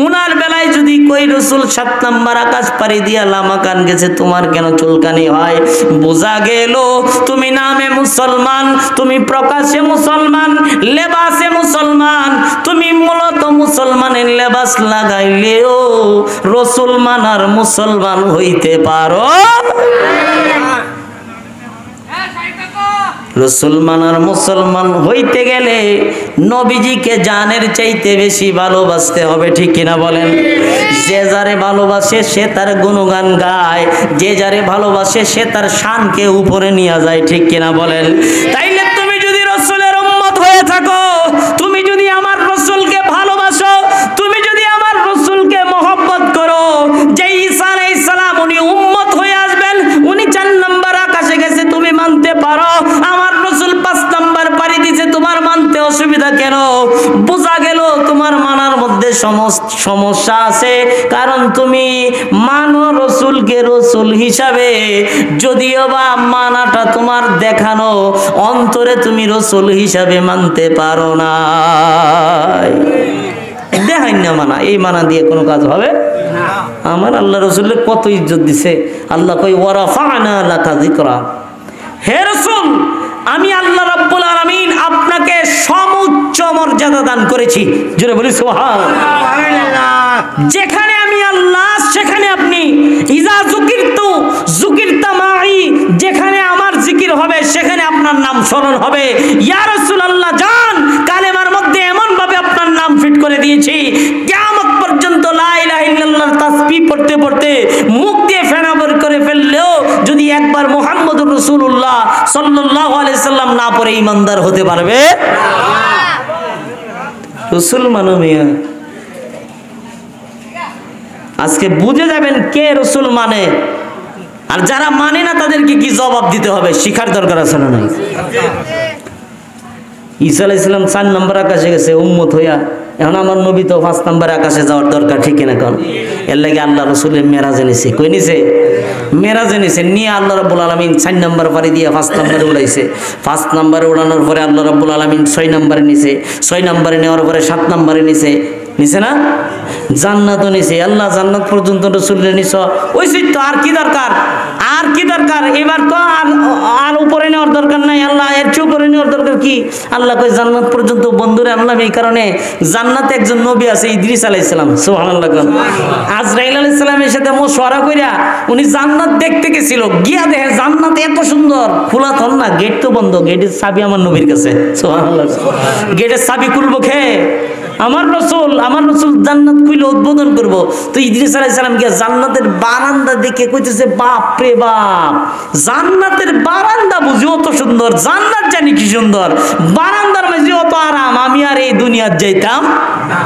উনার বেলায় যদি কই রসুল 7 নাম্বার আকাশ পাড়ি দিয়া লামাকান গেছে, তোমার কেন চুলকানি হয়? বোঝা গেল তুমি নামে মুসলমান, তুমি প্রকাশে মুসলমান, লেবাসে মুসলমান, তুমি মূলত মুসলমানের লেবাস লাগাইলেও রসুল মানার মুসলমান হইতে পারো। রসুল মানার মুসলমান হইতে গেলে নবীজিকে জানের চাইতে বেশি ভালোবাসতে হবে, ঠিক কিনা বলেন? যে যারে ভালোবাসে সে তার গুণগান গায়, যে যারে ভালোবাসে সে তার শানকে উপরে নিয়ে যায়, ঠিক কিনা বলেন? তাইলে তুমি যদি রসুলের উম্মত হয়ে থাকো, তুমি যদি আমার রসুলকে ভালোবাসো, তুমি যদি আমার রসুলকে মহব্বত করো, যে ঈসা আলাইহিস সালাম উনি উম্মত হয়ে আসবেন, উনি 4 নাম্বার আকাশে গেছে, তুমি মানতে পারো। আমার রসুল 5 নাম্বার পাড়ি দিয়েছে, তোমার মানতে অসুবিধা কেন? বোঝা গেল তোমার মানার মধ্যে সমস্যা আছে, কারণ তুমি মানো রসুলকে রসুল হিসাবে, যদিও বা মানাটা তোমার দেখানো, অন্তরে তুমি রসুল হিসাবে মানতে পারো না। দেখাই না মানা, এই মানা দিয়ে কোনো কাজ হবে না। আমার আল্লাহ রসুলের কত ইজ্জত দিছে। আল্লাহ কই ওয়ারাফা'না লাকা যিকরা, হে রসুল আমি আল্লাহ রাব্বুল আলামিন আপনাকে সমুচ্চ মর্যাদা দান করেছি। জোরে বলি সুবহানাল্লাহ। যেখানে আমি আল্লাহ সেখানে আপনি, ইজা যুকিরতা মাই, যেখানে আমার জিকির হবে সেখানে আপনার নাম স্মরণ হবে। ইয়া রাসূলুল্লাহ জান, কালেমার মধ্যে এমন ভাবে আপনার নাম ফিট করে দিয়েছি, কিয়ামত পর্যন্ত লা ইলাহা ইল্লাল্লাহর তাসবিহ পড়তে পড়তে মুখ দিয়ে ফেনা বের করে ফেললেও যদি একবার মুহাম্মদুর রাসূলুল্লাহ সাল্লাল্লাহু আলাইহি সাল্লাম না পড়ে ঈমানদার হতে পারবে না। রাসূল মানমিয়া আজকে বুঝে যাবেন কে রসুল মানে, আর যারা মানে না তাদেরকে কি জবাব দিতে হবে, শিখার দরকার আছে না নাই? ঈসা আলাইহিস সালাম 4 নম্বর আকাশে গেছে উম্মত হইয়া, এখন আমার নবী তো 5 নম্বর আকাশে যাওয়ার দরকার, ঠিক না? কারণ এর লাগে আল্লাহ রসুলের মেরাজে নিছে, কই নিছে? মেরাজে নিছে, নিয়ে আল্লাহ রাব্বুল আলামিন 4 নম্বর পাড়ি দিয়ে 5 নম্বরে উড়াইছে। 5 নম্বরে উড়ানোর পরে আল্লাহ রাব্বুল আলামিন 6 নম্বরে নিছে, 6 নম্বরে নেওয়ার পরে 7 নম্বরে নিছে না? জান্নাতও নিছে। আল্লাহ জান্নাত পর্যন্ত রসুলের নিছ, ওই তো আর কি দরকার? আর কি দরকার? এবার তো আর উপরে নেওয়ার দরকার নাই, আল্লাহ এর চেয়ে উপরে নেওয়ার দরকার কি? আল্লাহ কই জান্নাত পর্যন্ত বন্ধুরে আনলাম এই কারণে, জান্নাতে একজন নবী আছে ইদ্রিস আলাইহিস সালাম, সুবহানাল্লাহ। আজরাইল আলাইহিস সালামের সাথে মশওয়ারা কইরা উনি জান্নাত দেখতে গেছিল, গিয়া দেখে জান্নাত এত সুন্দর, খোলা থন না, গেট তো বন্ধ, গেটের চাবি আমার নবীর কাছে, সুবহানাল্লাহ। গেটের চাবি খুলবো খে? আমার রসুল জান্নাত খুলে উদ্বোধন করবো। তো ইদ্রিস আলাইহিস সালাম গিয়া জান্নাতের বারান্দা দেখে কইতেছে, বাপ রে বাপ, জান্নাতের বারান্দা বুঝি অত সুন্দর, জান্নাত জানি কি সুন্দর, বারান্দার মাঝে অত আরাম, আমি আর এই দুনিয়ার যাইতাম না।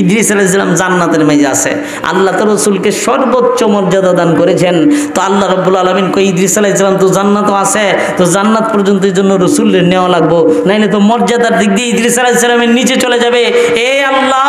ইদ্রিস আলাইহিস সালাম জান্নাতের মাঝে আছে, আল্লাহ তো রসুলকে সর্বোচ্চ মর্যাদা দান করেছেন। তো আল্লাহ রাব্বুল আলামিন কই ইদ্রিস আলাইহিস সালাম তো জান্নাতও আছে, তো জান্নাত পর্যন্ত এই জন্য রসুলের নেওয়া লাগবো, নাইলে তো মর্যাদার দিক দিয়ে ইদ্রিস আলাইহিস সালামের নিচে চলে যাবে। এ আল্লাহ,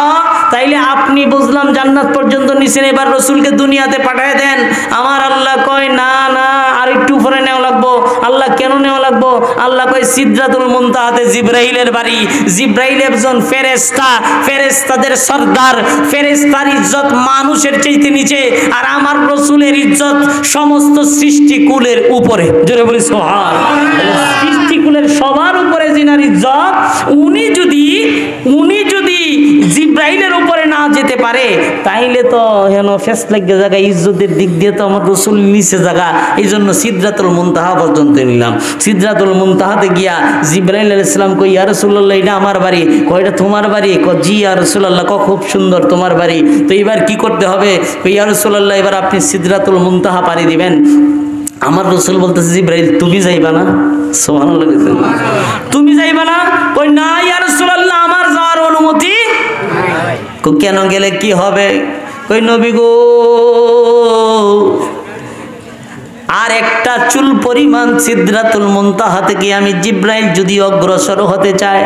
তাইলে আপনি বুঝলাম জান্নাত পর্যন্ত নিছেন, এবার রসুলকে দুনিয়াতে পাঠিয়ে দেন। আমার আল্লাহ কয় না না, আর একটু উপরে নেওয়া লাগবো। আল্লাহ কেন নেওয়া লাগবো? আল্লাহ কয় সিদরাতুল মুনতাহাতে জিবরাইলের বাড়ি, জিবরাইল একজন ফেরেশতা, ফেরেশতাদের সর্দার, ফেরেশতার ইজ্জত মানুষের চাইতে নিচে, আর আমার রসুলের ইজ্জত সমস্ত সৃষ্টিকুলের উপরে। জোরে বলি সুবহানাল্লাহ। সৃষ্টিকুলের সবার উপরে যিনার ইজ্জত, উনি যদি জিবরাইলের উপরে না যেতে পারে তাইলে তো হেন ফেস লাগে জায়গা ইজ্জতের দিক দিয়ে তো আমার রসুল নিচে জায়গা, এই জন্য সিদরাতুল মুনতাহা পর্যন্ত নিলাম। সিদরাতুল মুনতাহাতে গিয়া জিবরাইল আলাইহিস সালাম কই ইয়া রাসূলুল্লাহ এটা আমার বাড়ি, কই এটা তোমার বাড়ি, কই জি ইয়া রাসূলুল্লাহ, কই খুব সুন্দর তোমার বাড়ি, তো এবার কি করতে হবে, কই ইয়া রাসূলুল্লাহ এবার আপনি সিদরাতুল মুনতাহা পাড়ি দিবেন। আমার রসুল বলতেছে জিবরাইল তুমি যাইবা না? সুবহানাল্লাহ, তুমি যাইবা না? কই না ইয়া রাসূলুল্লাহ আমার যাওয়ার অনুমতি। কেন গেলে কি হবে? কই নবী গো আর একটা চুল পরিমাণ সিদরাতুল মুনতাহা থেকে আমি জিবরাইল যদি অগ্রসর হতে চাই,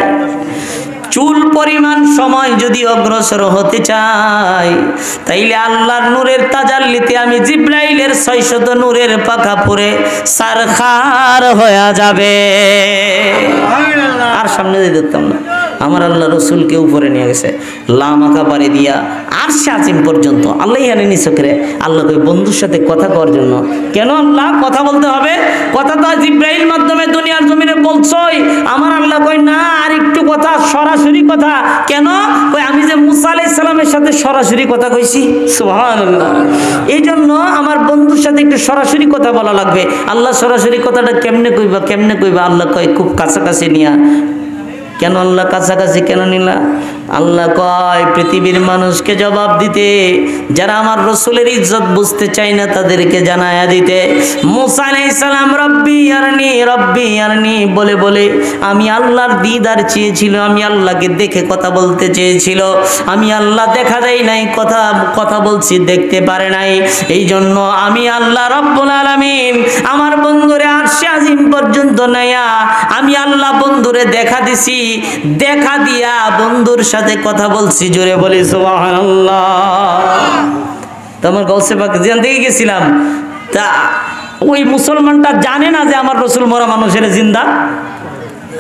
চুল পরিমাণ সময় যদি অগ্রসর হতে চাই, তাইলে আল্লাহর নূরের তাজাল্লিতে আমি জিবরাইলের 600 নূরের পাখা পরে সারখার হয়ে যাবে, আর সামনে যেতে দিতাম না। আমার আল্লাহ রসুলকে উপরে নিয়ে গেছে লামাকা পাড়ি দিয়া আরশে আজিম পর্যন্ত। আল্লাহ এনে নিছকরে আল্লাহ কই বন্ধুর সাথে কথা করার জন্য। কেন আল্লাহ কথা বলতে হবে? কথা তো জিবরাইল মাধ্যমে দুনিয়ার জমিনে বলছই। আমার আল্লাহ কই না আর একটু কথা, সরাসরি কথা। কেন? কই আমি যে মুসা আলাইহিস সালামের সাথে সরাসরি কথা কইছি। সুবহানাল্লাহ। এই জন্য আমার বন্ধুর সাথে একটু সরাসরি কথা বলা লাগবে। আল্লাহ সরাসরি কথাটা কেমনে কইবা? আল্লাহ কয় খুব কাছাকাছি নিয়া। কেন আল্লাহ কাছাকাছি কেন নিলা? আল্লাহ কয় পৃথিবীর মানুষকে জবাব দিতে, যারা আমার রসুলের ইজ্জত বুঝতে চায় না তাদেরকে জানায়া দিতে। মুসা আলাইহিস সালাম রব্বি আরনি বলে বলে আমি আল্লাহর দিদার চেয়েছিল, আমি আল্লাহকে দেখে কথা বলতে চেয়েছিল। আমি আল্লাহ দেখা যায় নাই, কথা বলছি দেখতে পারে নাই। এই জন্য আমি আল্লাহ রব্বুল আলামিন আমার বন্ধুরে আরশে আজিম পর্যন্ত নেয়া আমি আল্লাহ বন্ধুরে দেখা দিছি, দেখা দিয়া বন্ধুর সাথে কথা বলছি। জোরে বলি সুবহানাল্লাহ। তোমার গৌসে পাক যেখান থেকে গেছিলাম, তা ওই মুসলমানটা জানে না যে আমার রসুল মরা মানুষের জিন্দা।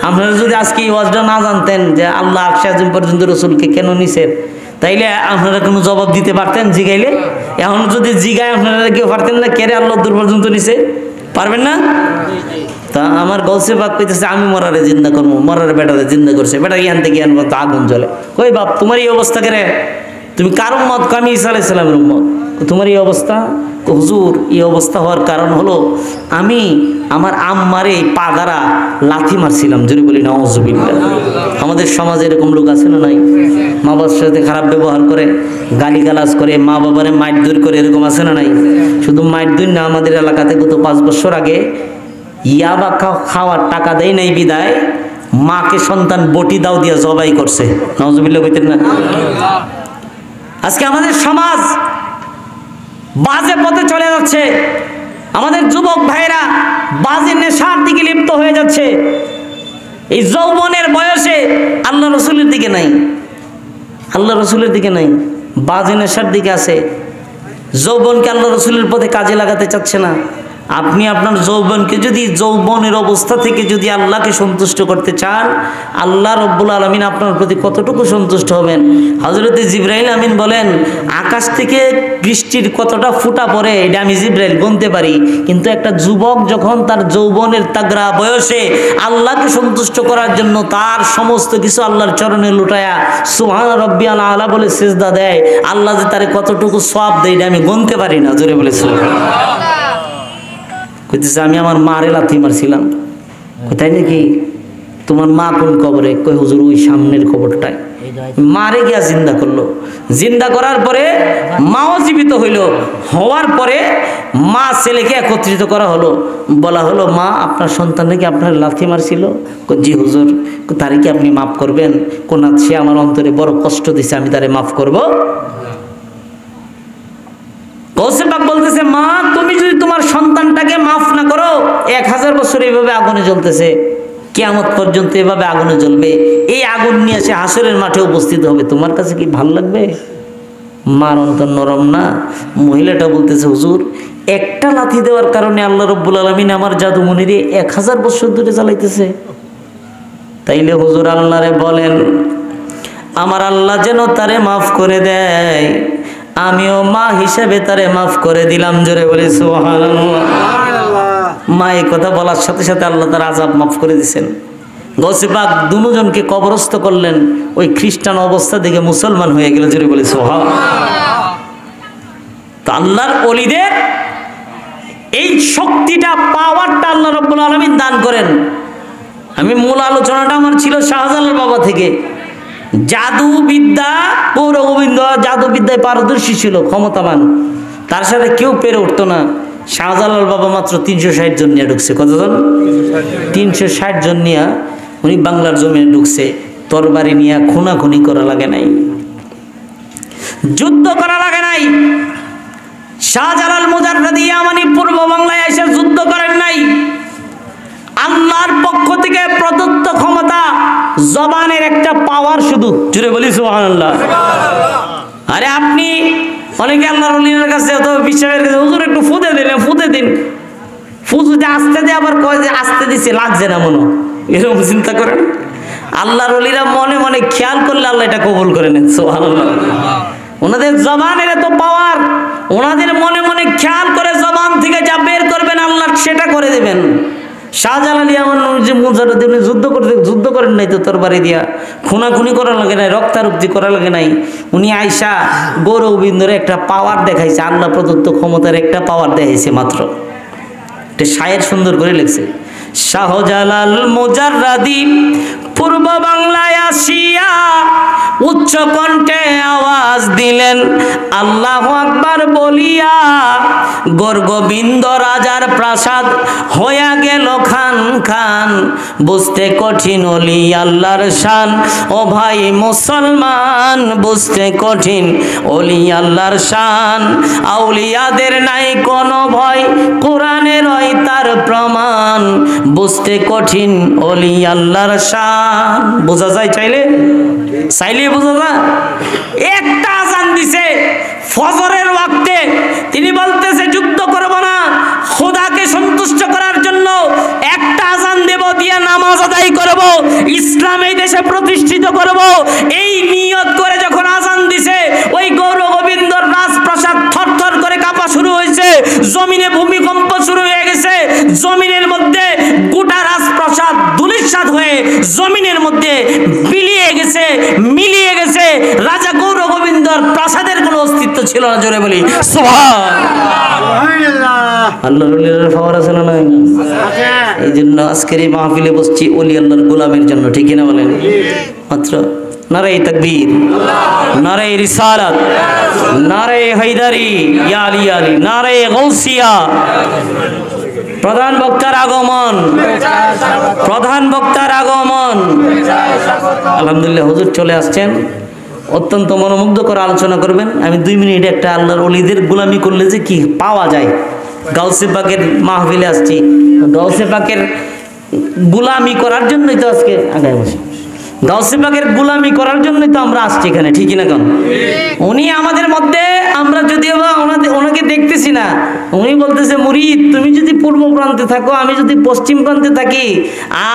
আপনারা যদি আজকে এই ওয়াজটা না জানতেন যে আল্লাহ আরশে আজিম পর্যন্ত রসুলকে কেন নিছেন, তাইলে আপনারা কোনো জবাব দিতে পারতেন জিগাইলে? এখন যদি জিগায় আপনারা কেউ পারতেন না কেরে আল্লাহ দূর পর্যন্ত নিছে? পারবেন না? তা আমার গৌসে পাক কইতেছে আমি মরারে জিন্দা করবো, মরারে বেটারে জিন্দা করছে, বেটা জ্ঞান থেকে জ্ঞান মতো আগুন জ্বলে। কই বাপ তোমার এই অবস্থা কেরে? তুমি কার উম্মত? আমি ঈসা আলাইহিস সালামের উম্মত। তোমার এই অবস্থা? হুজুর এই অবস্থা হওয়ার কারণ হলো আমি আমার আম্মারে পা দ্বারা লাথি মারছিলাম। যদি বলি নাউযুবিল্লাহ। আমাদের সমাজে এরকম লোক আছে না নাই? মা বাবার সাথে খারাপ ব্যবহার করে, গালিগালাজ করে, মা বাবারে মারধর করে, এরকম আছে না নাই? শুধু মারধর না, আমাদের এলাকাতে গত 5 বছর আগে ইয়াবা খাওয়ার টাকা দেয় নাই বিদায় মাকে সন্তান বটি দাও দিয়া জবাই করছে। নাউযুবিল্লাহ কইতেন না? আজকে আমাদের সমাজ বাজে পথে চলে যাচ্ছে। আমাদের যুবক ভাইরা বাজে নেশার দিকে লিপ্ত হয়ে যাচ্ছে। এই যৌবনের বয়সে আল্লাহ রসুলের দিকে নাই, আল্লাহ রসুলের দিকে নাই, বাজে নেশার দিকে আছে। যৌবনকে আল্লাহ রসুলের পথে কাজে লাগাতে চাচ্ছে না। আপনি আপনার যৌবনকে যদি যৌবনের অবস্থা থেকে যদি আল্লাহকে সন্তুষ্ট করতে চান, আল্লাহ রব্বুল আলামিন আপনার প্রতি কতটুকু সন্তুষ্ট হবেন? হযরত জিবরাইল আমিন বলেন আকাশ থেকে বৃষ্টির কতটা ফুটা পড়ে এটা আমি জিবরাইল গুনতে পারি, কিন্তু একটা যুবক যখন তার যৌবনের তাগড়া বয়সে আল্লাহকে সন্তুষ্ট করার জন্য তার সমস্ত কিছু আল্লাহর চরণে লুটায়া সুবহান রাব্বিয়াল আলা বলে সিজদা দেয়, আল্লাহ যে তারে কতটুকু সওয়াব দেয় এটা আমি গুনতে পারি না। জোরে বলে সুবহানাল্লাহ। কইতেছে আমি আমার মারে লাথি মারছিলাম। কোথায় নাকি? তোমার মা কোন কবরে? কই হুজুর ওই সামনের কবরটায়। মারে গিয়া জিন্দা করলো। জিন্দা করার পরে মাও জীবিত হইল। হওয়ার পরে মা ছেলেকে একত্রিত করা হলো। বলা হলো মা আপনার সন্তান নাকি আপনার লাথি মারছিল? জি হুজুর। তারে কি আপনি মাফ করবেন? কোন সে আমার অন্তরে বড় কষ্ট দিছে, আমি তারে মাফ করব। গৌসে পাক বলতেছে মা তুমি যদি তোমার সন্তানটাকে মাফ না করো 1000 বছর এইভাবে আগুনে জ্বলতেছে, কিয়ামত পর্যন্ত এভাবে আগুনে জ্বলবে। এই আগুন নিয়ে এসে হাসরের মাঠে উপস্থিত হবে, তোমার কাছে কি ভালো লাগবে? মার অন্তর নরম না? মহিলাটা বলতেছে হুজুর একটা লাথি দেওয়ার কারণে আল্লাহ রব্বুল আলামিন আমার জাদুমণিরে 1000 বছর ধরে জ্বালাইতেছে। তাইলে হুজুর আল্লাহরে বলেন আমার আল্লাহ যেন তারে মাফ করে দেয়, আমিও মা হিসেবে তারে মাফ করে দিলাম। জোরে বলি সুবহানাল্লাহ। মা এই কথা বলার সাথে সাথে আল্লাহ তার আযাব মাফ করে দিয়েছেন। গৌসে পাক দুজনকে কবরস্থ করলেন, ওই খ্রিস্টান অবস্থা থেকে মুসলমান হয়ে গেল। জোরে বলি সুবহানাল্লাহ। আল্লাহর ওলিদের এই শক্তিটা, পাওয়ারটা আল্লাহ রাব্বুল আলামিন দান করেন। আমি মূল আলোচনাটা আমার ছিল শাহজালাল বাবা থেকে। জাদু বিদ্যা, পৌর গোবিন্দ জাদু বিদ্যায় পারদর্শী ছিল, ক্ষমতাবান, তার সাথে কেউ পেরে উঠতো না। শাহজালাল বাবা মাত্র 360 জন নিয়ে ঢুকছে। কতজন? 360 জন নিয়ে উনি বাংলার জমিনে ঢুকছে। তরবারি নিয়ে খুনাখুনি করা লাগে নাই, যুদ্ধ করা লাগে নাই। শাহজালাল মুজাররাদি ইয়ামানি পূর্ব বাংলায় এসে যুদ্ধ করেন নাই। আল্লাহর পক্ষ থেকে প্রদত্ত ক্ষমতা, জবানের একটা পাওয়ার, শুধু জুড়ে বলি সুবহানাল্লাহ। আরে আপনি অনেকে আল্লাহর ওলিদের কাছে অথবা বিশ্বাসের কাছে, হুজুর একটু ফুদে দিন, ফুদে দিন, ফুদে আসতে দিয়ে আবার কয় যে আসতে দিছে, লাগছে না মনে, এরকম চিন্তা করেন। আল্লাহর ওলিরা মনে মনে খেয়াল করলে আল্লাহ এটা কবুল করে নেন। সুবহানাল্লাহ। ওনাদের জবানের এত পাওয়ার, ওনাদের মনে মনে খেয়াল করে জবান থেকে যা বের করবেন আল্লাহ সেটা করে দেবেন। শাহজালাল মুজাররাদি যুদ্ধ করেন নাই তো তরবারি দিয়া, খুনাখুনি করা লাগে নাই, রক্তারক্তি করা লাগে নাই। উনি আয়সা গৌরবিন্দরে একটা পাওয়ার দেখাইছে, আল্লাহ প্রদত্ত ক্ষমতার একটা পাওয়ার দেখাইছে মাত্র। এটা শায়ের সুন্দর করে লিখছে। শাহজালাল মুজাররাদি পূর্ব বাংলায় আসিয়া উচ্চ কণ্ঠে আওয়াজ দিলেন আল্লাহু আকবার বলিয়া, গৌরগোবিন্দ রাজার প্রাসাদ হইয়া গেল খান খান। বুঝতে কঠিন ওলি আল্লাহর শান, ও ভাই মুসলমান বুঝতে কঠিন ওলি আল্লাহর শান। আউলিয়াদের নাই কোনো ভয়, কোরআনের হয় তার প্রমাণ। বুঝতে কঠিন ওলি আল্লাহর শান। বোঝা যায় চাইলে? চাইলে বোঝা যায়। একটা আজান দিছে ফজরের ওয়াক্তে, তিনি বলতেছে যুদ্ধ করব না, খোদাকে সন্তুষ্ট করার জন্য একটা আজান দেব, দিয়ে নামাজ আদায় করব, ইসলাম এই দেশে প্রতিষ্ঠিত করব। এই নিয়ত করে যখন আজান দিছে, ওই গৌরগোবিন্দর রাজপ্রাসাদ থরথর করে কাঁপা শুরু হয়েছে, জমিনে ভূমিকম্প শুরু হয়ে গেছে, জমিনের মধ্যে গোটা রাজপ্রাসাদ ধূলিসাৎ হয়ে জমিনের মধ্যে বিলিয়ে গেছে, মিলিয়ে গেছে। রাজা গৌরগোবিন্দর প্রাসাদের কোনো অস্তিত্ব ছিল না। জোরে বলি সুবহানাল্লাহ। আল্লাহর ওলিদের পাওয়ার আছে না নাই? এই জন্য আজকের এই মাহফিলে বসছি ওলি আল্লাহর গোলামের জন্য, ঠিক না বলেন? মাত্র নারে তাকবীর, নারে রিসালাত, নারে হায়দারি, ইয়া আলী আলী, নারে গাউসিয়া। প্রধান বক্তার আগমন, প্রধান বক্তার আগমন। আলহামদুলিল্লাহ হুজুর চলে আসছেন, অত্যন্ত মনোমুগ্ধ করে আলোচনা করবেন। আমি 2 মিনিট একটা আল্লাহর ওলিদের গোলামি করলে যে কি পাওয়া যায়, গাউসে পাকের মাহফিলে আসছি, গাউসে পাকের গোলামি করার জন্যই তো আজকে আগায় বসে, গাউসে পাকের গোলামি করার জন্যই তো আমরা আসছি এখানে, ঠিক না? কেন উনি আমাদের মধ্যে, আমরা যদিও বা ওনাকে দেখতেছি না, উনি বলতেছে মুরিদ তুমি যদি পূর্ব প্রান্তে থাকো, আমি যদি পশ্চিম প্রান্তে থাকি,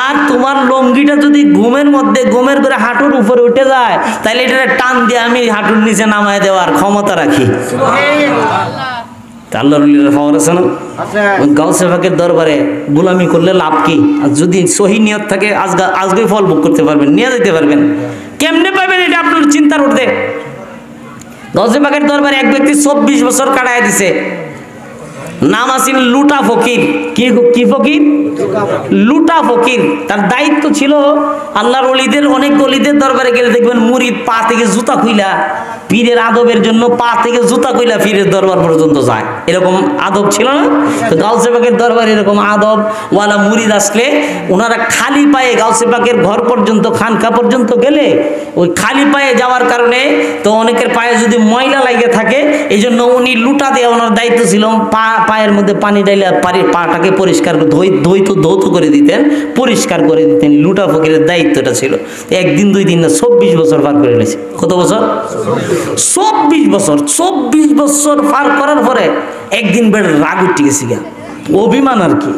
আর তোমার লঙ্গিটা যদি ঘুমের মধ্যে, ঘুমের করে হাঁটুর উপরে উঠে যায়, তাহলে এটা টান দিয়ে আমি হাঁটুর নিচে নামায় দেওয়ার ক্ষমতা রাখি। আল্লাহর ওলিদের পাওয়ার আছে না? গাউসে পাকের দরবারে গোলামি করলে লাভ কি? আর যদি সহি নিয়ত থাকে আজকে ফল ভোগ করতে পারবেন, নিয়ে যেতে পারবেন। কেমনে পাবেন এটা আপনার চিন্তার ঊর্ধ্বে। গাউসে পাকের দরবারে এক ব্যক্তি 24 বছর কাটায় দিছে, নাম আসিল লুটা ফকির। কি ফকির? লুটা ফকির। তার দায়িত্ব ছিল আল্লাহর ওলিদের, অনেক ওলিদের দরবারে গেলে দেখবেন মুরিদ পা থেকে জুতা খুইলা, পীরের আদবের জন্য পা থেকে জুতা কইলা পীরের দরবার পর্যন্ত যায়, এরকম আদব ছিল না? তো গাউসে পাকের দরবারে এরকম আদব ওয়ালা মুরিদ আসলে ওনারা খালি পায়ে গাউসে পাকের ঘর পর্যন্ত, খানকা পর্যন্ত গেলে ওই খালি পায়ে যাওয়ার কারণে তো অনেকের পায়ে যদি ময়লা লাগে থাকে, এই জন্য উনি লুটা দিয়ে, ওনার দায়িত্ব ছিল পায়ের মধ্যে পানি ডাইলে পাটাকে পরিষ্কার ধৌত করে দিতেন, পরিষ্কার করে দিতেন। লুটা ফকিরের দায়িত্বটা ছিল। 1 দিন 2 দিন না, 24 বছর পার করে নিয়েছে। কত বছর? 24 বছর। 24 বছর পার করার পরে একদিন বেড়ে রাগ উঠে গেছি, অভিমান আর কি।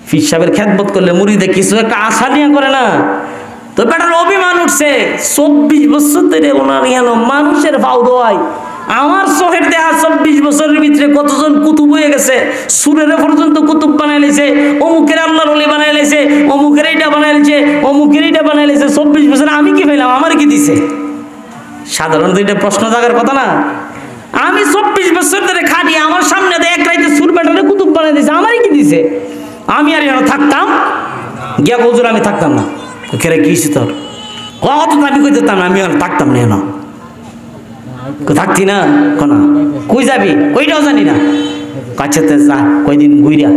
পীর সাহেবের খেদমত করলে মুরিদে কিছু একটা আশা নিয়ে করে না, তো বেটার অভিমান উঠছে। 24 বছর ধরে ওনার মানুষের ভাও দোয়াই, আমার চোখের দেখা 24 বছরের ভিতরে কতজন কুতুব হয়ে গেছে, সুরের পর্যন্ত কুতুব বানাই লেছে, অমুকের আল্লাহর ওলি বানাই লেছে, অমুকের এইটা বানাই লেছে, অমুকের এইটা বানাই লেছে। 24 বছরে আমি কি পেলাম? আমার কি দিছে? সাধারণত এটা প্রশ্ন জাগার কথা না। আমি 24 বছর ধরে খাটি, আমার সামনে এক রাইতে সুর বেটারে কুতুব বানিয়ে দিছে, আমারই কি দিছে? আমি আর এখানে থাকতাম গিয়া হুজুর আমি থাকতাম না। কেরে কি তোর অত আমি কই দিতাম না, আমি আর থাকতাম না। এন থাকতি না কোনা কই যাবি ওইটাও জানি না। কাছেতে যা কয়দিন ঘুইরা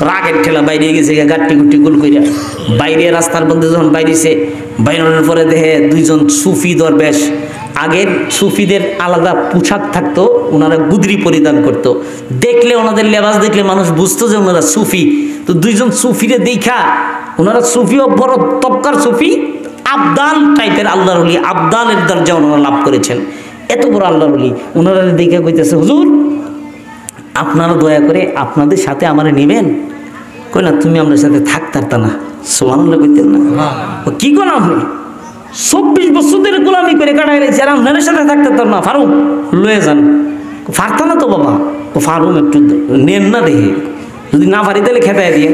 রাগের ঠেলা বাইরে গেছে, গাট্টি গুট্টি গুল কইরা বাইরে রাস্তার মধ্যে যখন বাইরেছে, বাইরের পরে দেখে দুইজন সুফি দরবেশ। আগের সুফিদের আলাদা পোশাক থাকতো, ওনারা গুদরি পরিধান করতো, দেখলে ওনাদের লেবাস দেখলে মানুষ বুঝতো যে ওনারা সুফি। তো দুইজন সুফিরে দেখা, ওনারা সুফিও বড় তবকার সুফি, আবদাল টাইপের আল্লাহর ওলি, আবদালের দরজা ওনারা লাভ করেছেন, এত বড় আল্লাহর ওলি। ওনারা দেখে কইতেছে হুজুর আপনারা দয়া করে আপনাদের সাথে আমারে নেবেন। কই না তুমি আমাদের সাথে থাকতারতা না, সুবহানাল্লাহ কইতেন না। কি কোন আপনি 24 বছর ধরে গোলামি করে কাটাই রেখেছি, আর আপনাদের সাথে থাকতারতাম না, ফারুক লয়ে যান। পারতা না তো বাবা, ফারুক একটু নেন না দেখে, যদি না পারি তাহলে খেতায় দিয়ে।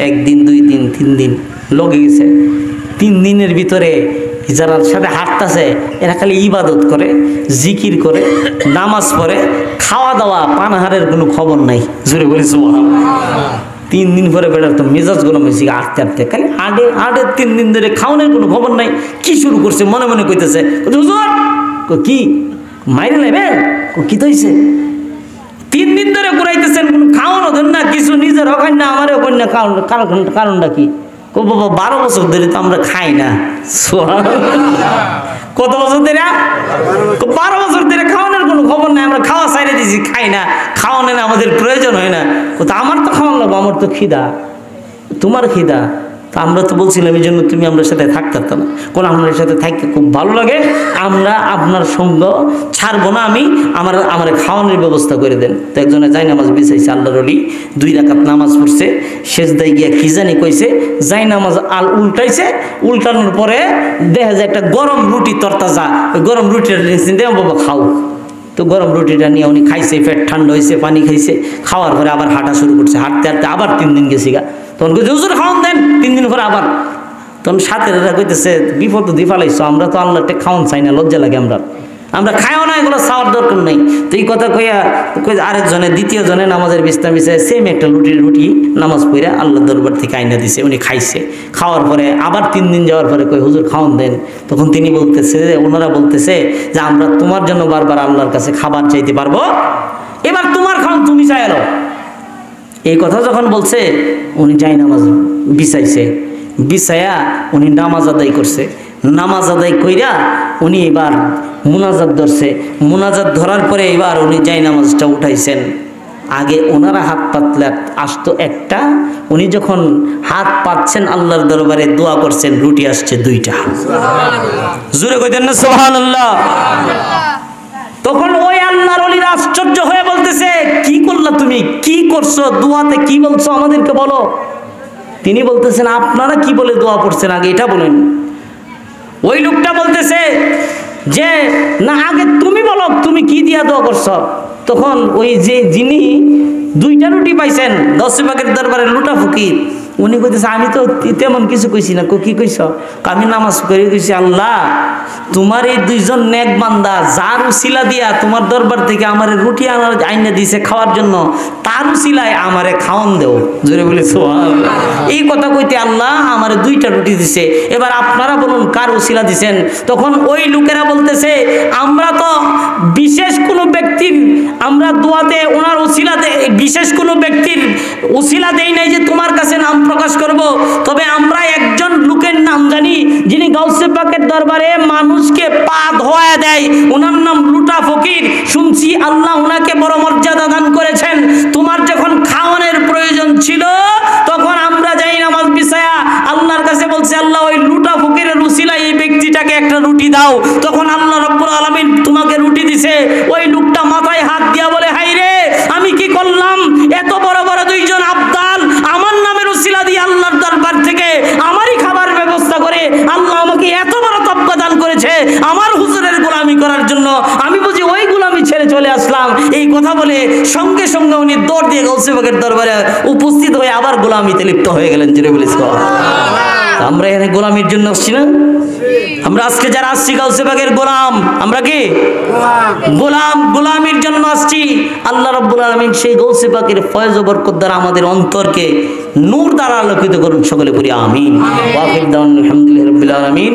1 দিন 2 দিন 3 দিন লগে গেছে। 3 দিনের ভিতরে যারা সাথে হাঁটতেছে এরা খালি ইবাদত করে, জিকির করে, নামাজ পড়ে, খাওয়া দাওয়া পানাহারের কোনো খবর নাই। জোরে বলি সুবহানাল্লাহ। 3 দিন পরে বেড়ার তো মেজাজ গরম হয়েছে, আটতে আটতে খালি আডে আডে। 3 দিন ধরে খাওয়ানোর কোনো খবর নাই। কি শুরু করছে মনে মনে কইতেছে, হুজুর কি মাইরে নেবে? কি তো হয়েছে? 3 দিন ধরে ঘুরাইতেছেন, কোনো খাওয়ানো দেন না, কিছু নিজের হকান না, আমারও করেন না। কারণটা কি? বাবা 12 বছর ধরে তো আমরা খাই না। কত বছর ধরে? 12 বছর ধরে খাওয়ানোর কোনো খবর নাই, আমরা খাওয়া ছাইড়ে দিছি, খাই না, খাওয়ানোর আমাদের প্রয়োজন হয় না। আমার তো খাওয়ান লাগবো, আমার তো খিদা, তোমার খিদা। তা আমরা তো বলছিলাম এই জন্য তুমি আমার সাথে থাকতাম না। কোন আপনার সাথে থাকতে খুব ভালো লাগে, আমরা আপনার সঙ্গ ছাড়বো না, আমার খাওয়ানোর ব্যবস্থা করে দেন। তো একজনে যাই নামাজ বিছাইছে, আল্লাহর ওলি 2 রাকাত নামাজ পড়ছে, সেজদায় গিয়া কি জানি কইছে, যাই নামাজ উল্টাইছে, উল্টানোর পরে দেখা যায় একটা গরম রুটি তরতাজা, ওই গরম রুটিটা দেও বাবা খাও। তো গরম রুটিটা নিয়ে উনি খাইছে, পেট ঠান্ডা হয়েছে, পানি খাইছে, খাওয়ার পরে আবার হাঁটা শুরু করছে। হাঁটতে হাঁটতে আবার 3 দিন গেছি গা। তখন কইছে হুজুর খাওয়ান দেন। 3 দিন পরে আবার তখন সাথেরা কইতেছে বিপদ দিয়ে ফালাইছো, আমরা তো আল্লাহকে খাওয়ান চাই না, লজ্জা লাগে আমরা খাইও না, এগুলো চাওয়ার দরকার নেই। তো এই কথা কইয়া আরেকজনে দ্বিতীয় জনে নামাজের বিস্তার মিশে সেম একটা রুটি নামাজ পড়ে আল্লাহর দরবার থেকে আইনা দিছে, উনি খাইছে। খাওয়ার পরে আবার 3 দিন যাওয়ার পরে কই হুজুর খাওয়ান দেন। তখন তিনি বলতেছে, ওনারা বলতেছে যে আমরা তোমার জন্য বারবার আল্লাহর কাছে খাবার চাইতে পারবো, এবার তোমার খাওয়ান তুমি চাই আলো। এই কথা যখন বলছে, উনি যাই নামাজ বিছাইছে, বিছায়া উনি নামাজ আদায় করছে। নামাজ আদায় কইরা উনি এবার মুনাজাত ধরছে। মুনাজাত ধরার পরে এবার উনি যাই নামাজটা উঠাইছেন। আগে ওনারা হাত পাতলে আসতো একটা, উনি যখন হাত পাচ্ছেন আল্লাহর দরবারে দোয়া করছেন, রুটি আসছে 2টা। জোরে কইতেন না সুবহানাল্লাহ। তখন ওই আল্লাহর ওলিরা আশ্চর্য হয়ে বলতেছে, কি করলা তুমি, কি করছো, দোয়াতে কি বলছো আমাদেরকে বলো। তিনি বলতেছেন আপনারা কি বলে দোয়া করছেন আগে এটা বলেন। ওই লোকটা বলতেছে যে না আগে তুমি বলো তুমি কি দিয়া দোয়া করছো। তখন ওই যে যিনি 2টা রুটি পাইছেন গাউসে পাকের দরবারে লুটা ফকির, উনি কইতেছে আমি তো তেমন কিছু কইছি না। কি কইছ? আমি নামাজ পড়ে কইছি আল্লাহ তোমার এই 2জন নেক বান্দা যার উসিলা দিয়া তোমার দরবার থেকে আমার রুটি আইনা দিছে খাওয়ার জন্য, তার উসিলায় আমারে খাওয়ান দেও। জোরে বলে সুবহানাল্লাহ। এই কথা কইতে আল্লাহ আমারে 2টা রুটি দিছে, এবার আপনারা বলুন কার উসিলা দিছেন। তখন ওই লোকেরা বলতেছে আমরা তো বিশেষ কোনো ব্যক্তির, আমরা দোয়াতে ওনার উসিলা বিশেষ কোনো ব্যক্তির উসিলা দেই নাই যে তোমার কাছে নাম প্রকাশ করব, তবে আমরা একজন লোকের নাম জানি যিনি গাউসে পাকের দরবারে মানুষকে পা ধোয়া দেয়, ওনার নাম লুটা ফকির। শুনছি আল্লাহ ওনাকে বড় মর্যাদা দান করেছেন। তোমার যখন খাওয়ানোর প্রয়োজন ছিল তখন আমরা যাই নামাজ বিছায়া আল্লাহর কাছে বলছি আল্লাহ ওই লুটা ফকিরের উসিলা এই ব্যক্তিটাকে একটা রুটি দাও। তখন আল্লাহ রাব্বুল আলামিন তোমাকে রুটি দিছে। ওই লোকটা মাথায় হাত দিয়া বলে হাই রে আমি কি করলাম, এত বড় বড় 2জন আবদাল আমার নামের উসিলা দিয়ে আল্লাহর দরবার থেকে আমারই খাবার ব্যবস্থা করে আল্লাহ আমাকে এত বড় তকওয়া দান করেছে আমার হুজুরের গোলামি করার জন্য, আমি বুঝি ওই গোলামি ছেড়ে চলে আসলাম। এই কথা বলে সঙ্গে সঙ্গে উনি দৌড় দিয়ে গাউসে পাকের দরবারে উপস্থিত হয়ে আবার গোলামিতে লিপ্ত হয়ে গেলেন। জোরে বলে সুবহানাল্লাহ। আমরা এখানে গোলামির জন্য আসছি না? আমরা আজকে যারা আসছি গাউসে পাকের গোলাম, আমরা কি গোলাম? গোলামির জন্য আসছি। আল্লাহ রাব্বুল আলামিন সেই গাউসে পাকের ফয়েজ ও বরকত দ্বারা আমাদের অন্তরকে নূর দ্বারা আলোকিত করুন। সকলে পড়ি আমিন। ওয়া আখির দাওয়ানা আলহামদুলিল্লাহি রাব্বিল আলামিন।